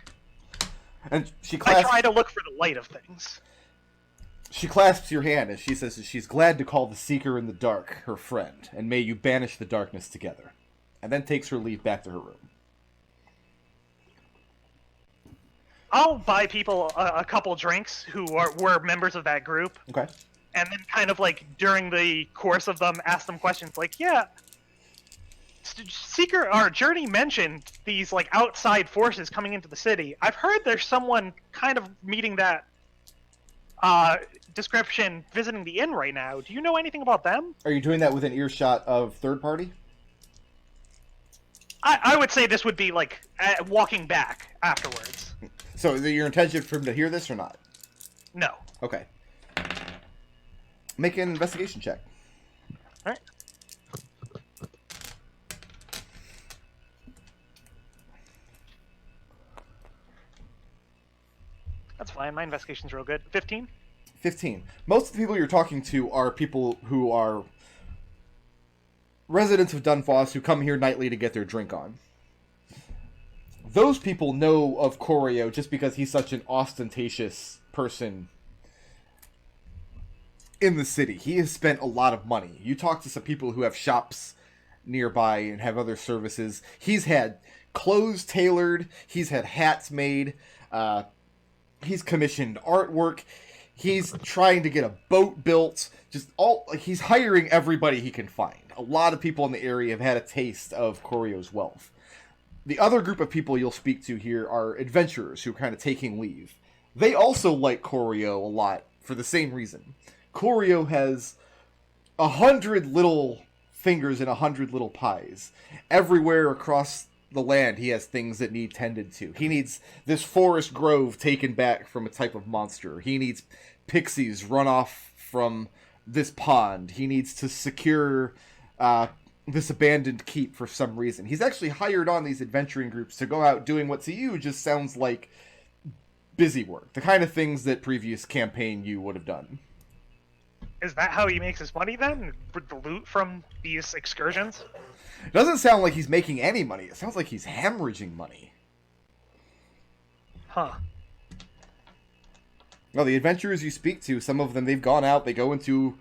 And she I try to look for the light of things. She clasps your hand as she says that she's glad to call the Seeker in the Dark her friend, and may you banish the darkness together. And then takes her leave back to her room. I'll buy people a couple drinks who were members of that group. Okay. And then kind of like during the course of them, ask them questions like, yeah, Seeker or Journey mentioned these like outside forces coming into the city. I've heard there's someone kind of meeting that description visiting the inn right now. Do you know anything about them? Are you doing that with an earshot of third party? I would say this would be like walking back afterwards. So is it your intention for him to hear this or not? No. Okay. Make an investigation check. All right. That's fine. My investigation's real good. 15? 15. Most of the people you're talking to are people who are residents of Dunfoss who come here nightly to get their drink on. Those people know of Choreo just because he's such an ostentatious person in the city. He has spent a lot of money. You talk to some people who have shops nearby and have other services. He's had clothes tailored. He's had hats made. He's commissioned artwork. He's trying to get a boat built. He's hiring everybody he can find. A lot of people in the area have had a taste of Choreo's wealth. The other group of people you'll speak to here are adventurers who are kind of taking leave. They also like Choreo a lot for the same reason. Choreo has 100 little fingers in 100 little pies. Everywhere across the land he has things that need tended to. He needs this forest grove taken back from a type of monster. He needs pixies run off from this pond. He needs to secure this abandoned keep for some reason. He's actually hired on these adventuring groups to go out doing what to you just sounds like busy work. The kind of things that previous campaign you would have done. Is that how he makes his money then? With the loot from these excursions? It doesn't sound like he's making any money. It sounds like he's hemorrhaging money. Huh. Well, the adventurers you speak to, some of them, they've gone out, they go into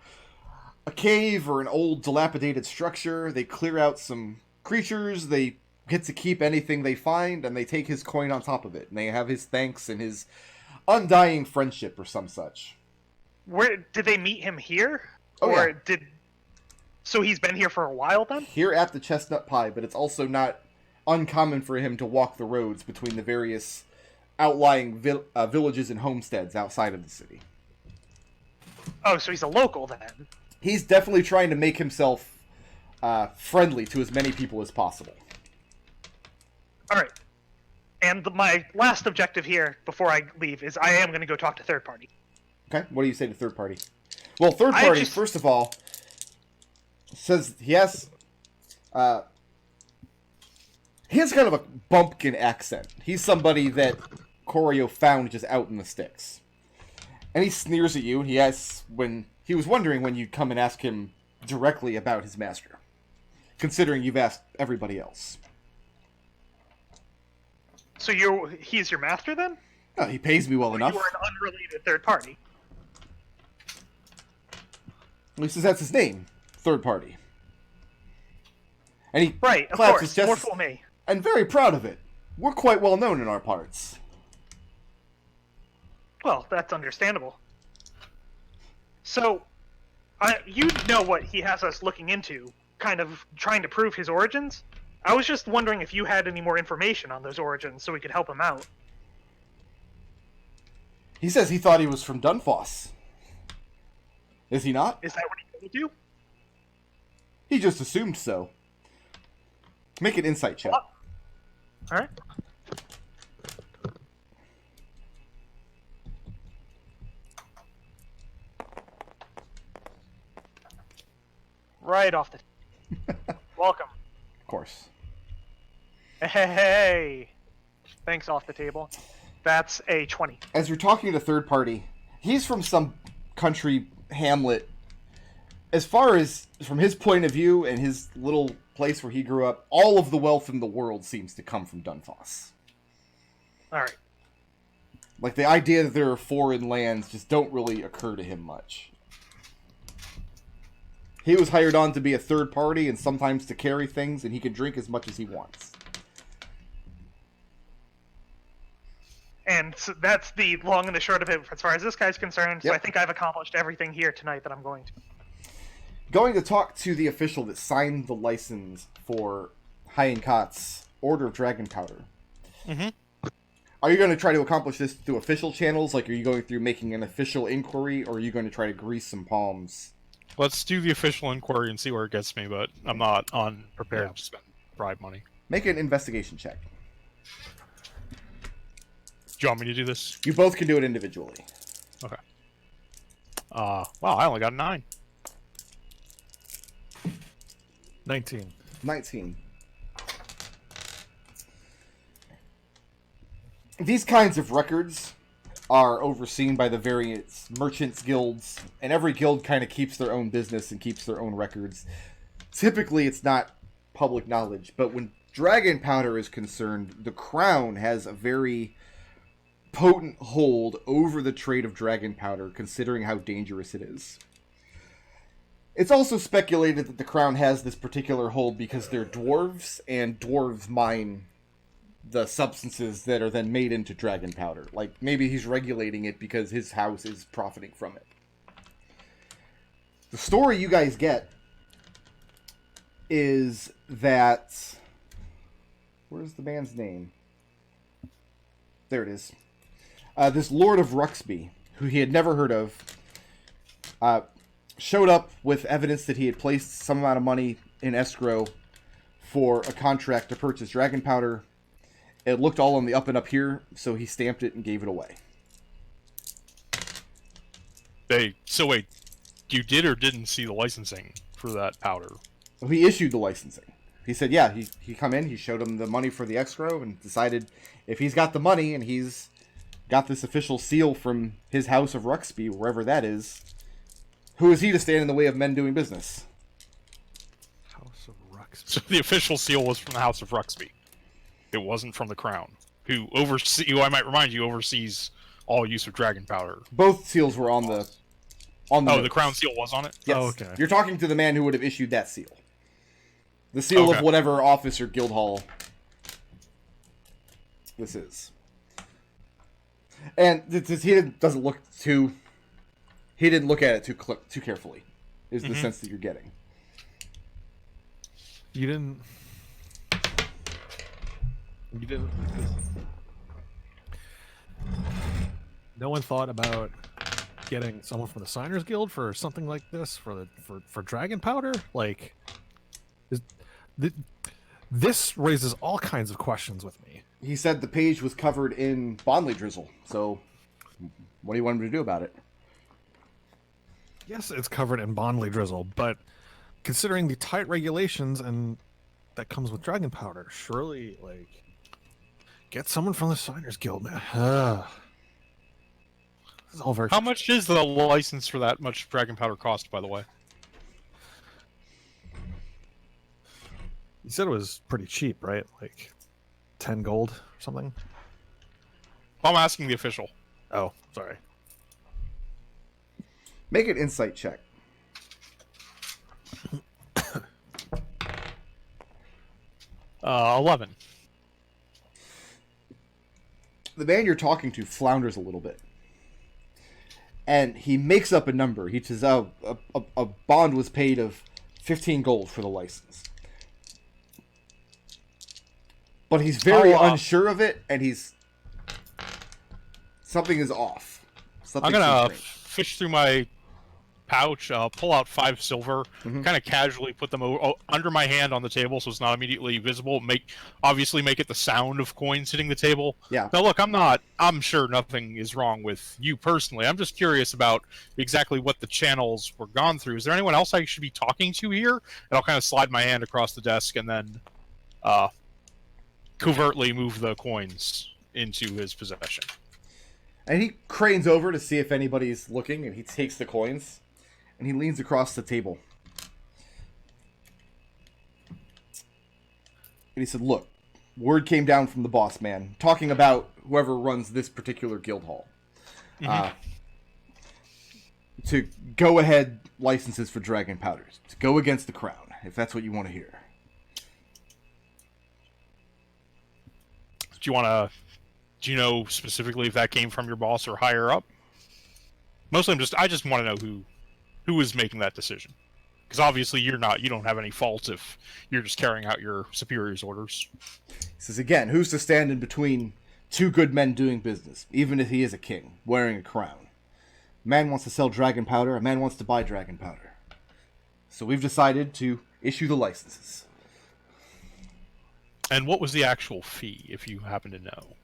a cave or an old dilapidated structure, they clear out some creatures, they get to keep anything they find, and they take his coin on top of it. And they have his thanks and his undying friendship or some such. Where did they meet him here? Oh, or yeah. So he's been here for a while then? Here at the Chestnut Pie, but it's also not uncommon for him to walk the roads between the various outlying villages and homesteads outside of the city. Oh, so he's a local then. He's definitely trying to make himself friendly to as many people as possible. Alright. And my last objective here, before I leave, is I am going to go talk to third party. Okay, what do you say to third party? Well, third party, first of all, says he has kind of a bumpkin accent. He's somebody that Corio found just out in the sticks. And he sneers at you, and he asks when he was wondering when you'd come and ask him directly about his master, considering you've asked everybody else. So he's your master then? Oh, he pays me well enough. You are an unrelated third party. He says that's his name, third party. And he Right, of claps course. his chest, More fool me. and very proud of it. We're quite well known in our parts. Well, that's understandable. So, you know what he has us looking into, kind of trying to prove his origins? I was just wondering if you had any more information on those origins so we could help him out. He says he thought he was from Dunfoss. Is he not? Is that what he told you? He just assumed so. Make an insight check. Alright. Right off the... Welcome. Of course. Hey! Thanks, off the table. That's a 20. As you're talking to third party, he's from some country hamlet. As far as from his point of view and his little place where he grew up, all of the wealth in the world seems to come from Dunfoss. Alright. Like, the idea that there are foreign lands just don't really occur to him much. He was hired on to be a third party and sometimes to carry things, and he can drink as much as he wants. And so that's the long and the short of it as far as this guy's concerned. So Yep. I think I've accomplished everything here tonight that I'm going to. Going to talk to the official that signed the license for Hyenkot's Order of Dragon Powder. Mm-hmm. Are you going to try to accomplish this through official channels? Like, are you going through making an official inquiry, or are you going to try to grease some palms? Let's do the official inquiry and see where it gets me, but I'm not unprepared to spend bribe money. Make an investigation check. Do you want me to do this? You both can do it individually. Okay. Wow, I only got a 9. 19. 19. These kinds of records are overseen by the various merchants guilds, and every guild kind of keeps their own business and keeps their own records. Typically, it's not public knowledge, but when dragon powder is concerned, the crown has a very potent hold over the trade of dragon powder, considering how dangerous it is. It's also speculated that the crown has this particular hold because they're dwarves, and dwarves mine the substances that are then made into dragon powder. Like, maybe he's regulating it because his house is profiting from it. The story you guys get is that... Where's the man's name? There it is. This Lord of Ruxby, who he had never heard of, showed up with evidence that he had placed some amount of money in escrow for a contract to purchase dragon powder. It looked all on the up and up here, so he stamped it and gave it away. So wait, you did or didn't see the licensing for that powder? So he issued the licensing. He said, yeah, he come in, he showed him the money for the escrow, and decided if he's got the money and he's got this official seal from his house of Ruxby, wherever that is, Who is he to stand in the way of men doing business? House of Ruxby. So the official seal was from the House of Ruxby. It wasn't from the Crown, who I might remind you, oversees all use of dragon powder. Both seals were on the Oh, notes. the Crown seal was on it? Yes. Oh, okay. You're talking to the man who would have issued that seal. The seal of Okay. whatever office or guild hall this is. And he doesn't look too... He didn't look at it too carefully, is the sense that you're getting. You didn't. No one thought about getting someone from the Signers Guild for something like this for dragon powder. Like, this raises all kinds of questions with me. He said the page was covered in Bondley drizzle, so what do you want him to do about it? Yes, it's covered in Bondley drizzle, but considering the tight regulations and that comes with dragon powder, surely, like, get someone from the Signers Guild, man. This is all very. How much is the license for that much dragon powder cost, by the way? You said it was pretty cheap, right? Like 10 gold or something? I'm asking the official. Oh, sorry. Make an insight check. Uh, 11. The man you're talking to flounders a little bit. And he makes up a number. He says, a bond was paid of 15 gold for the license. But he's very unsure of it, and something is off. I'm gonna fish through my pouch, pull out 5 silver, kind of casually put them under my hand on the table so it's not immediately visible. Obviously make it the sound of coins hitting the table. Yeah. Now look, I'm sure nothing is wrong with you personally. I'm just curious about exactly what the channels were gone through. Is there anyone else I should be talking to here? And I'll kind of slide my hand across the desk and then covertly move the coins into his possession. And he cranes over to see if anybody's looking, and he takes the coins, and he leans across the table. And he said, look, word came down from the boss man, talking about whoever runs this particular guild hall. To go ahead licenses for dragon powders. To go against the crown, if that's what you want to hear. Do you know specifically if that came from your boss or higher up? Mostly I just want to know who is making that decision. Because obviously you don't have any fault if you're just carrying out your superior's orders. He says, again, who's to stand in between two good men doing business, even if he is a king, wearing a crown? A man wants to sell dragon powder, a man wants to buy dragon powder. So we've decided to issue the licenses. And what was the actual fee, if you happen to know?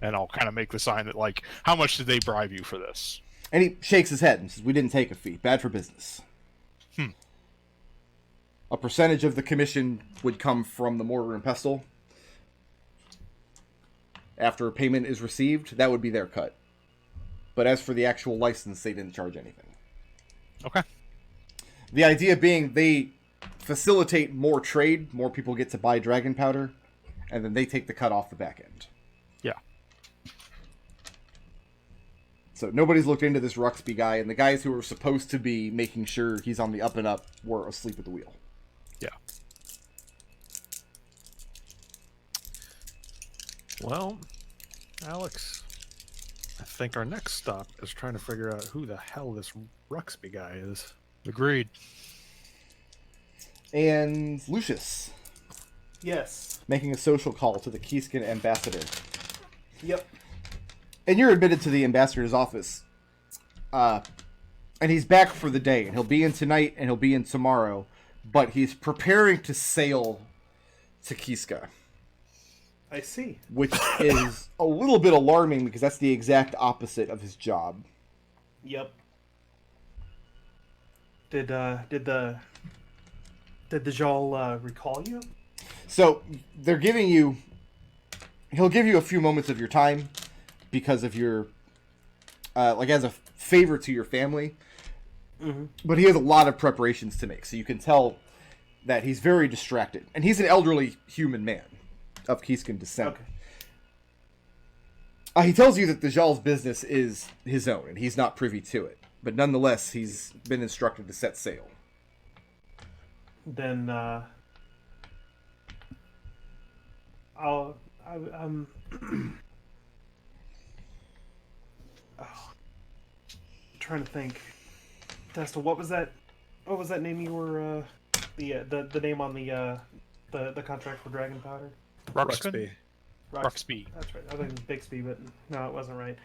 And I'll kind of make the sign that, like, how much did they bribe you for this? And he shakes his head and says, we didn't take a fee. Bad for business. A percentage of the commission would come from the mortar and pestle. After a payment is received, that would be their cut. But as for the actual license, they didn't charge anything. Okay. The idea being they facilitate more trade, more people get to buy dragon powder, and then they take the cut off the back end. Yeah. So nobody's looked into this Ruxby guy, and the guys who are supposed to be making sure he's on the up and up were asleep at the wheel. Yeah. Well, Alex, I think our next stop is trying to figure out who the hell this Ruxby guy is. Agreed. And Lucius, Yes. making a social call to the Keyskin ambassador. Yep. And you're admitted to the ambassador's office. And he's back for the day, and he'll be in tonight, and he'll be in tomorrow. But he's preparing to sail to Kiska, I see. which is a little bit alarming because that's the exact opposite of his job. Yep. Did the Jal recall you? So they're giving you. He'll give you a few moments of your time because of your, like as a favor to your family. Mm-hmm. But he has a lot of preparations to make, so you can tell that he's very distracted. And he's an elderly human man of Kiskin descent. Okay. He tells you that the Djal's business is his own, and he's not privy to it. But nonetheless, he's been instructed to set sail. Then I'm trying to think. Destil, what was that? What was that name you were? The name on the contract for Dragon Powder? Ruxpin? Rux- Ruxby. That's right. I was thinking Bixby, but no, it wasn't right.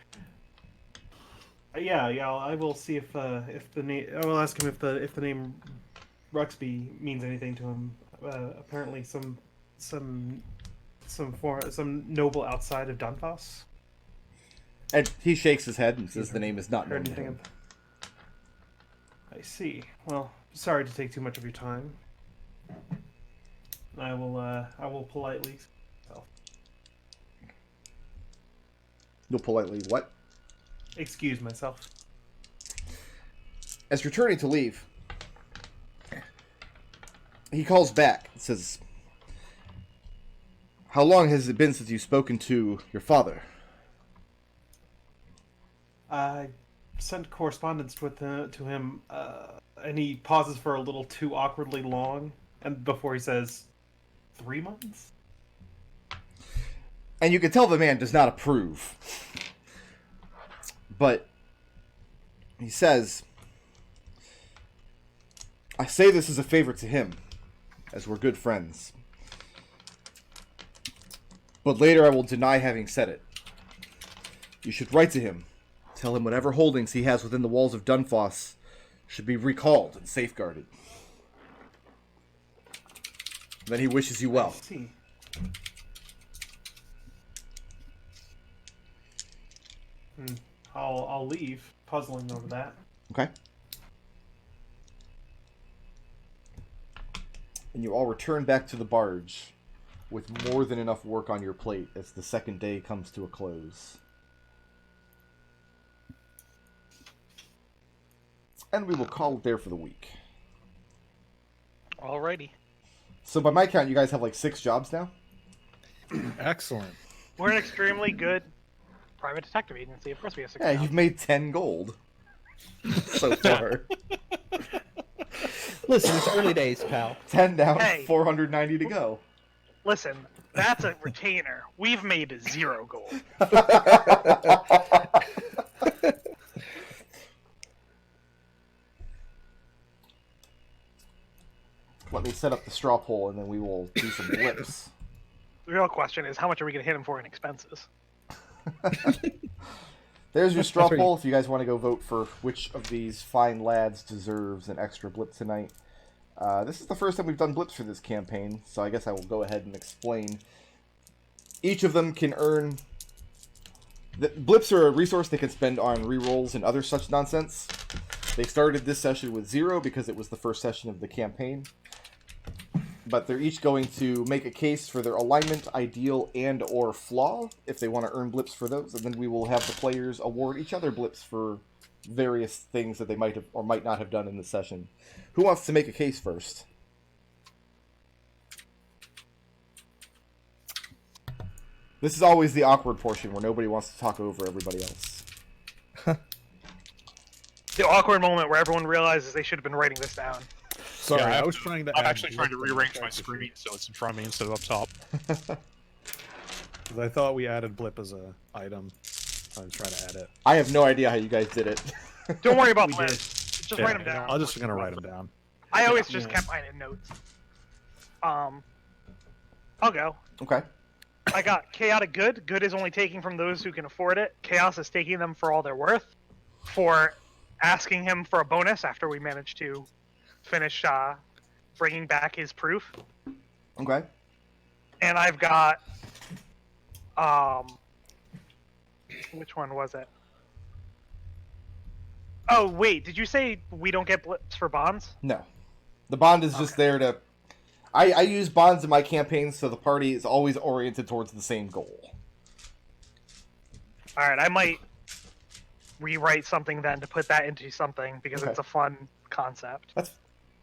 Yeah. I will see if the name. I will ask him if the name Ruxby means anything to him. Apparently, some noble outside of Dunfos. And he shakes his head and says the name is not known Heard to anything? him. I see. Well, sorry to take too much of your time. I will politely. You'll politely what? Excuse myself. As you're turning to leave, he calls back and says, "How long has it been since you've spoken to your father?" I sent correspondence to him, and he pauses for a little too awkwardly long, and before he says, 3 months? And you can tell the man does not approve. But he says, "I say this as a favor to him, as we're good friends. But later I will deny having said it. You should write to him. Tell him whatever holdings he has within the walls of Dunfos should be recalled and safeguarded. Then he wishes you well." I see. I'll leave, puzzling over that. Okay. And you all return back to the barge with more than enough work on your plate as the second day comes to a close. And we will call it there for the week. Alrighty. So by my count, you guys have like 6 jobs now? Excellent. We're an extremely good private detective agency. Of course we have 6 Yeah, jobs. you've made 10 gold so far. Listen, it's early days, pal. 10 down, Hey. 490 to go. Listen, that's a retainer. We've made 0 gold. Let me set up the straw poll and then we will do some blips. The real question is, how much are we going to hit him for in expenses? There's your straw That's where you- poll if you guys want to go vote for which of these fine lads deserves an extra blip tonight. This is the first time we've done blips for this campaign, so I guess I will go ahead and explain. Each of them can earn... blips are a resource they can spend on rerolls and other such nonsense. They started this session with 0 because it was the first session of the campaign. But they're each going to make a case for their alignment, ideal, and or flaw, if they want to earn blips for those, and then we will have the players award each other blips for various things that they might have or might not have done in the session. Who wants to make a case first? This is always the awkward portion where nobody wants to talk over everybody else. The awkward moment where everyone realizes they should have been writing this down. Sorry, Yeah, I was trying to. I'm add actually trying to blip rearrange my as a screen so it's in front of me instead of up top. Because I thought we added blip as a item. I was trying to add it. I have no idea how you guys did it. Don't worry about We lists. Just Yeah, write them down. I'm just gonna write them down. I always just Yeah. kept mine in notes. I'll go. Okay. I got chaotic good. Good is only taking from those who can afford it. Chaos is taking them for all they're worth. For asking him for a bonus after we managed to finish bringing back his proof. Okay. And I've got which one was it? Oh wait, did you say we don't get blips for bonds? No. The bond is just there to... I use bonds in my campaigns so the party is always oriented towards the same goal. Alright, I might rewrite something then to put that into something because Okay. it's a fun concept.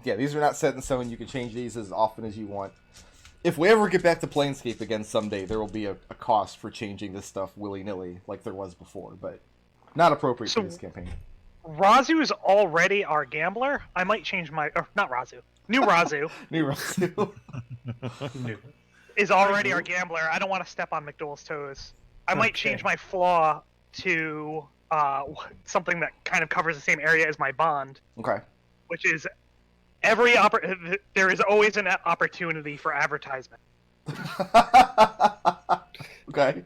Yeah, these are not set in stone. You can change these as often as you want. If we ever get back to Planescape again someday, there will be a cost for changing this stuff willy-nilly like there was before, but not appropriate for So- this campaign. Razu is already our gambler. I might change my... Or, not Razu. New Razu New Rasu. New. is already our gambler. I don't want to step on McDohl's toes. I might Okay. change my flaw to something that kind of covers the same area as my bond, Okay. which is there is always an opportunity for advertisement. Okay.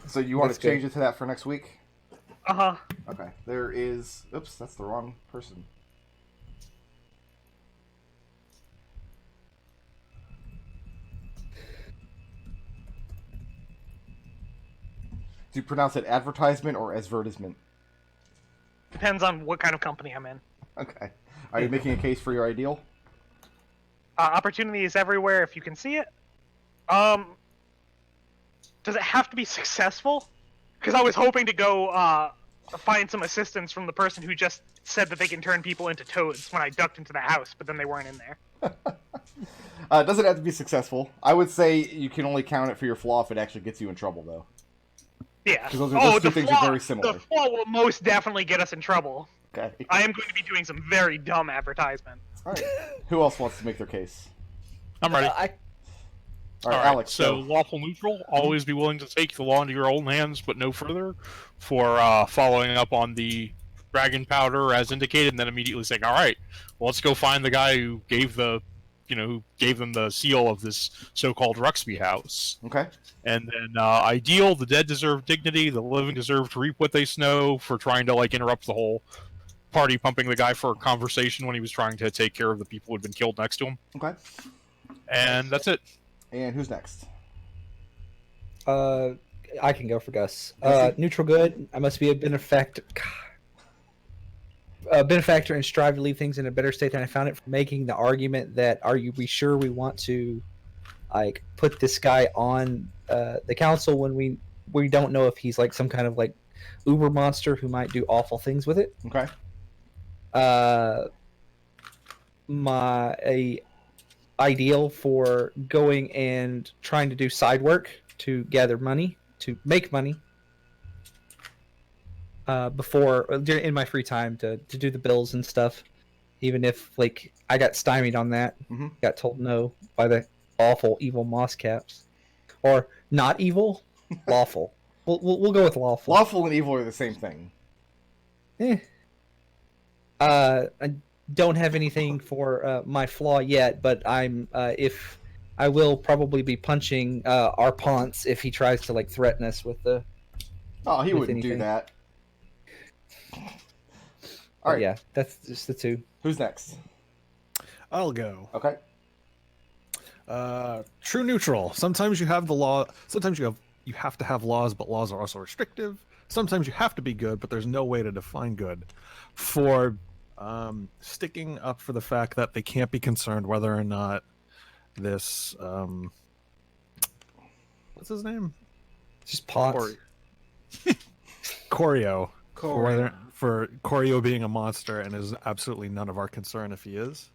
So you want That's to change good. it to that for next week? Uh-huh. Okay. There is... Oops, that's the wrong person. Do you pronounce it advertisement or advertisement? Depends on what kind of company I'm in. Okay. Are you making a case for your ideal? Opportunity is everywhere if you can see it. Does it have to be successful? Because I was hoping to go find some assistance from the person who just said that they can turn people into toads when I ducked into the house, but then they weren't in there. It doesn't have to be successful. I would say you can only count it for your flaw if it actually gets you in trouble, though. Yeah. 'Cause those two the things are flaw, very similar. The flaw will most definitely get us in trouble. Okay. I am going to be doing some very dumb advertisement. All right. Who else wants to make their case? I'm ready. All right, All right, Alex. so go. lawful neutral, always be willing to take the law into your own hands, but no further, for following up on the dragon powder as indicated, and then immediately saying, "All right, well, let's go find the guy who gave who gave them the seal of this so-called Ruxby house." Okay. And then ideal, the dead deserve dignity, the living deserve to reap what they sow, for trying to interrupt the whole party, pumping the guy for a conversation when he was trying to take care of the people who had been killed next to him. Okay. And that's it. And who's next? I can go for Gus. Gussie? Neutral good. I must be a benefactor. A benefactor and strive to leave things in a better state than I found it. For making the argument that we sure we want to put this guy on the council when we don't know if he's some kind of uber monster who might do awful things with it. Okay. My ideal for going and trying to do side work to gather money, to make money, before in my free time to do the bills and stuff, even if I got stymied on that, Mhm. got told no by the awful evil moss caps, or not evil, lawful. We'll go with lawful. Lawful and evil are the same thing. I don't have anything for my flaw yet, but if I will probably be punching our Ponce if he tries to threaten us with the. Oh, he With wouldn't do anything. that. All right. Yeah, that's just the two. Who's next? I'll go. Okay. True neutral. Sometimes you have the law. Sometimes you have to have laws, but laws are also restrictive. Sometimes you have to be good, but there's no way to define good. For sticking up for the fact that they can't be concerned whether or not this what's his name? Just Ponce. Choreo. Choreo. For Choreo being a monster and is absolutely none of our concern if he is.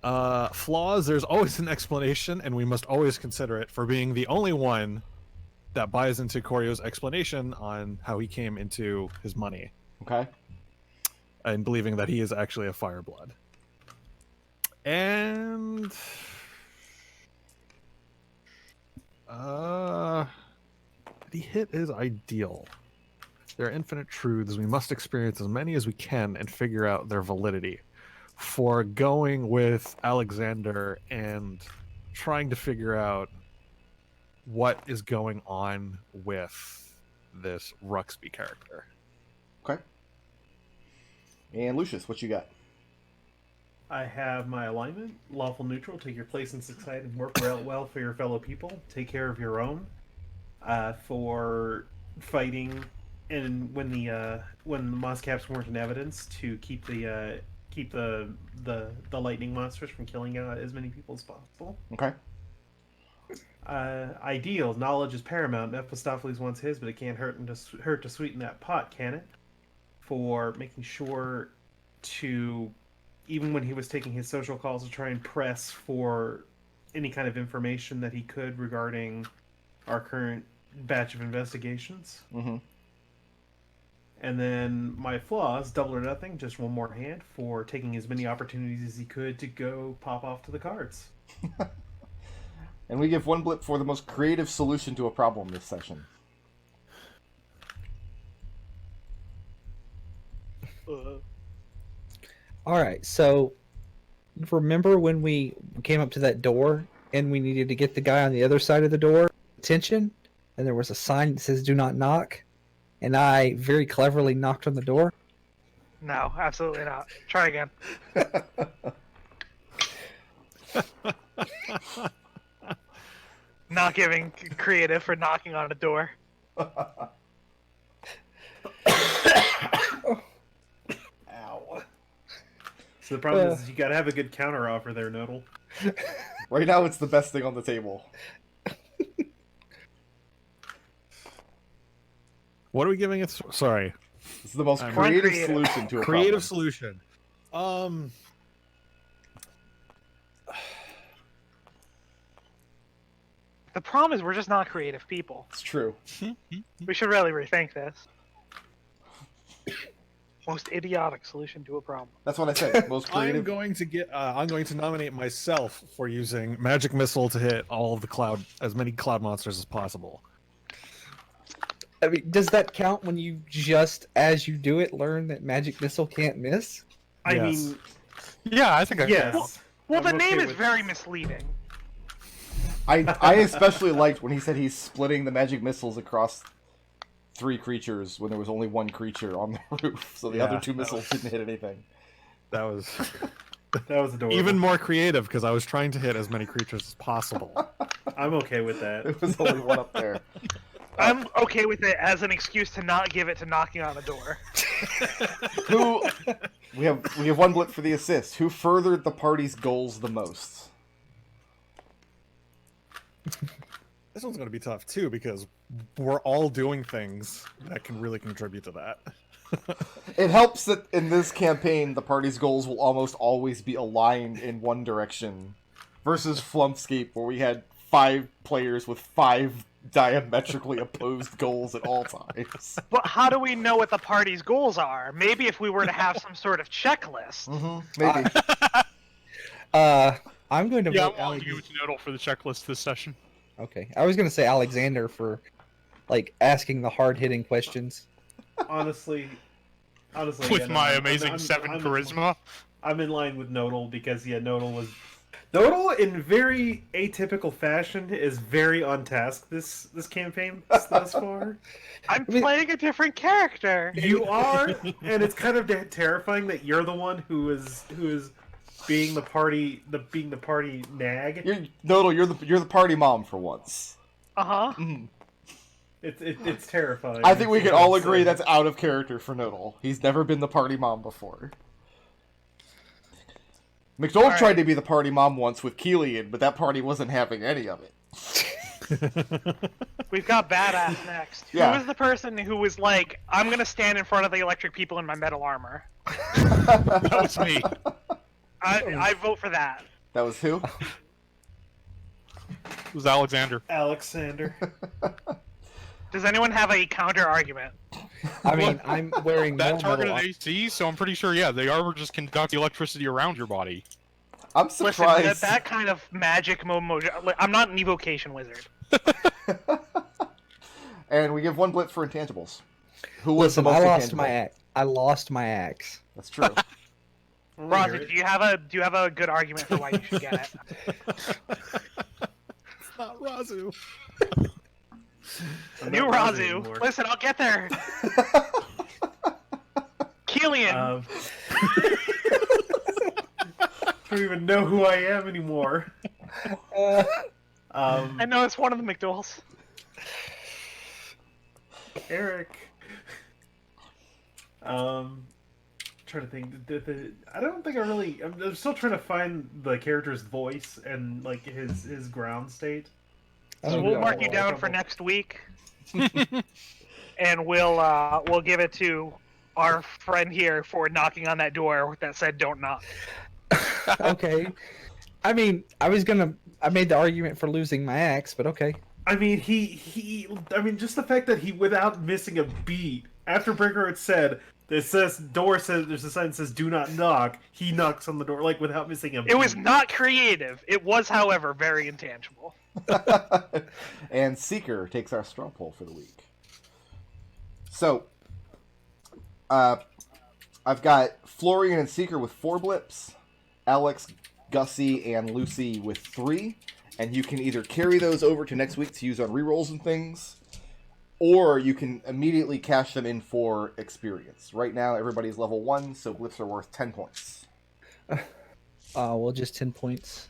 Flaws, there's always an explanation, and we must always consider it for being the only one that buys into Choreo's explanation on how he came into his money Okay. and believing that he is actually a Fireblood. And he hit his ideal. There are infinite truths. We must experience as many as we can and figure out their validity. For going with Alexander and trying to figure out what is going on with this Ruxby character. Okay. And Lucius, what you got? I have my alignment, lawful neutral, take your place in society and work well for your fellow people. Take care of your own. For fighting, and when the moss caps weren't in evidence, to keep the lightning monsters from killing as many people as possible. Okay. Ideal. Knowledge is paramount. Mephistopheles wants his, but it can't hurt to sweeten that pot, can it? For making sure to, even when he was taking his social calls, to try and press for any kind of information that he could regarding our current batch of investigations. Mm-hmm. And then my flaws, double or nothing, just one more hand for taking as many opportunities as he could to go pop off to the cards. And we give 1 blip for the most creative solution to a problem this session. All right, so remember when we came up to that door and we needed to get the guy on the other side of the door attention, and there was a sign that says "Do not knock," and I very cleverly knocked on the door? No, absolutely not. Try again. Not giving creative for knocking on a door. Ow. So the problem is you gotta have a good counter offer there, Nodal. Right now, it's the best thing on the table. What are we giving it? Sorry. It's the most I'm creative creative. solution to a Creative problem. solution. The problem is we're just not creative people. It's true. We should really rethink this. Most idiotic solution to a problem. That's what I said. Most I'm creative. going to get. I'm going to nominate myself for using magic missile to hit all of the as many cloud monsters as possible. I mean, does that count when you just, as you do it, learn that magic missile can't miss? I Yes. mean, Yeah, I think I yes. Well, I'm the okay name is with- very misleading. I especially liked when he said he's splitting the magic missiles across 3 creatures when there was only 1 creature on the roof, so the Yeah, other 2 that missiles didn't hit anything. That was That was adorable. even more creative because I was trying to hit as many creatures as possible. I'm okay with that. There was only 1 up there. I'm okay with it as an excuse to not give it to knocking on a door. Who we have 1 blip for the assist. Who furthered the party's goals the most? This one's going to be tough too because we're all doing things that can really contribute to that. It helps that in this campaign the party's goals will almost always be aligned in one direction, versus Flumphscape where we had 5 players with 5 diametrically opposed goals at all times. But how do we know what the party's goals are? Maybe if we were to have some sort of checklist. Maybe. I'm going to Yeah, vote I'm willing to give Alex. it to Nodal for the checklist this session. Okay, I was going to say Alexander for, like, asking the hard-hitting questions. Honestly, With yeah, no, my I'm- amazing I'm- 7 I'm- charisma. I'm in line with Nodal because Nodal in very atypical fashion is very on task this campaign thus far. I'm I mean- playing a different character. You are, and it's kind of terrifying that you're the one who is being the party nag. Nodal, you're the party mom for once. Uh-huh. It's terrifying. I think we That's can what all I'm agree saying. that's out of character for Nodal. He's never been the party mom before. McDohl Alright. tried to be the party mom once with Keelian, but that party wasn't having any of it. We've got badass next. Yeah. Who was the person who was like, I'm gonna stand in front of the electric people in my metal armor? That was me. I vote for that. That was who? It was Alexander. Alexander. Does anyone have a counter argument? I mean, I'm wearing no That metal targeted armor. AC, so I'm pretty sure, yeah, they are just conduct the electricity around your body. I'm Listen, surprised. that kind of magic I'm not an evocation wizard. And we give 1 blitz for intangibles. Who was Listen, the most I lost intangible? my axe. I lost my axe. That's true. Roger, do you have a good argument for why you should get it? It's not Razu. I'm New not Razu Razu. anymore. Listen, I'll get there. Keelian. I don't even know who I am anymore. I know it's one of the McDohls. Eric. Trying to think. I don't think I really. I'm still trying to find the character's voice and like his ground state. So Oh, we'll no. mark you down for next week, and we'll give it to our friend here for knocking on that door that said "Don't knock." Okay. I mean, I made the argument for losing my axe, but okay. I mean, I mean, just the fact that he, without missing a beat, after Breaker had said, there's a sign that says "Do not knock," he knocks on the door, like, without missing a beat. It was not creative. It was, however, very intangible. And Seeker takes our straw poll for the week. So, I've got Florian and Seeker with 4 blips, Alex, Gussie, and Lucy with 3, and you can either carry those over to next week to use on rerolls and things, or you can immediately cash them in for experience. Right now, everybody's level 1, so blips are worth 10 points. Well, just 10 points.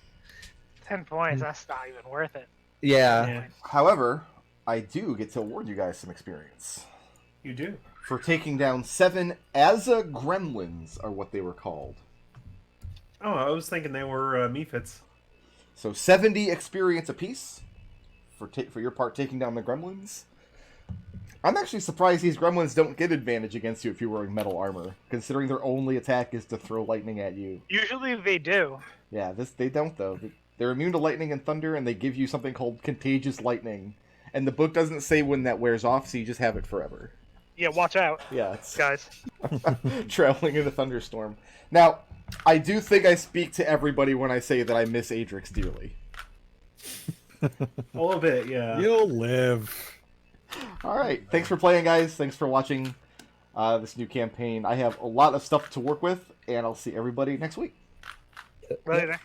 10 points. That's not even worth it. Yeah. Yeah, However, I do get to award you guys some experience. you do. For taking down 7 Asa Gremlins, are what they were called. Oh, I was thinking they were Mephits. So 70 experience apiece for your part taking down the gremlins. I'm actually surprised these gremlins don't get advantage against you if you're wearing metal armor, considering their only attack is to throw lightning at you. Usually they do. Yeah, they don't though. They're immune to lightning and thunder, and they give you something called contagious lightning. And the book doesn't say when that wears off, so you just have it forever. Yeah, watch out, Yeah, it's guys. traveling in a thunderstorm. Now, I do think I speak to everybody when I say that I miss Adrix dearly. A little bit, yeah. You'll live. All right. Thanks for playing, guys. Thanks for watching this new campaign. I have a lot of stuff to work with, and I'll see everybody next week. Later.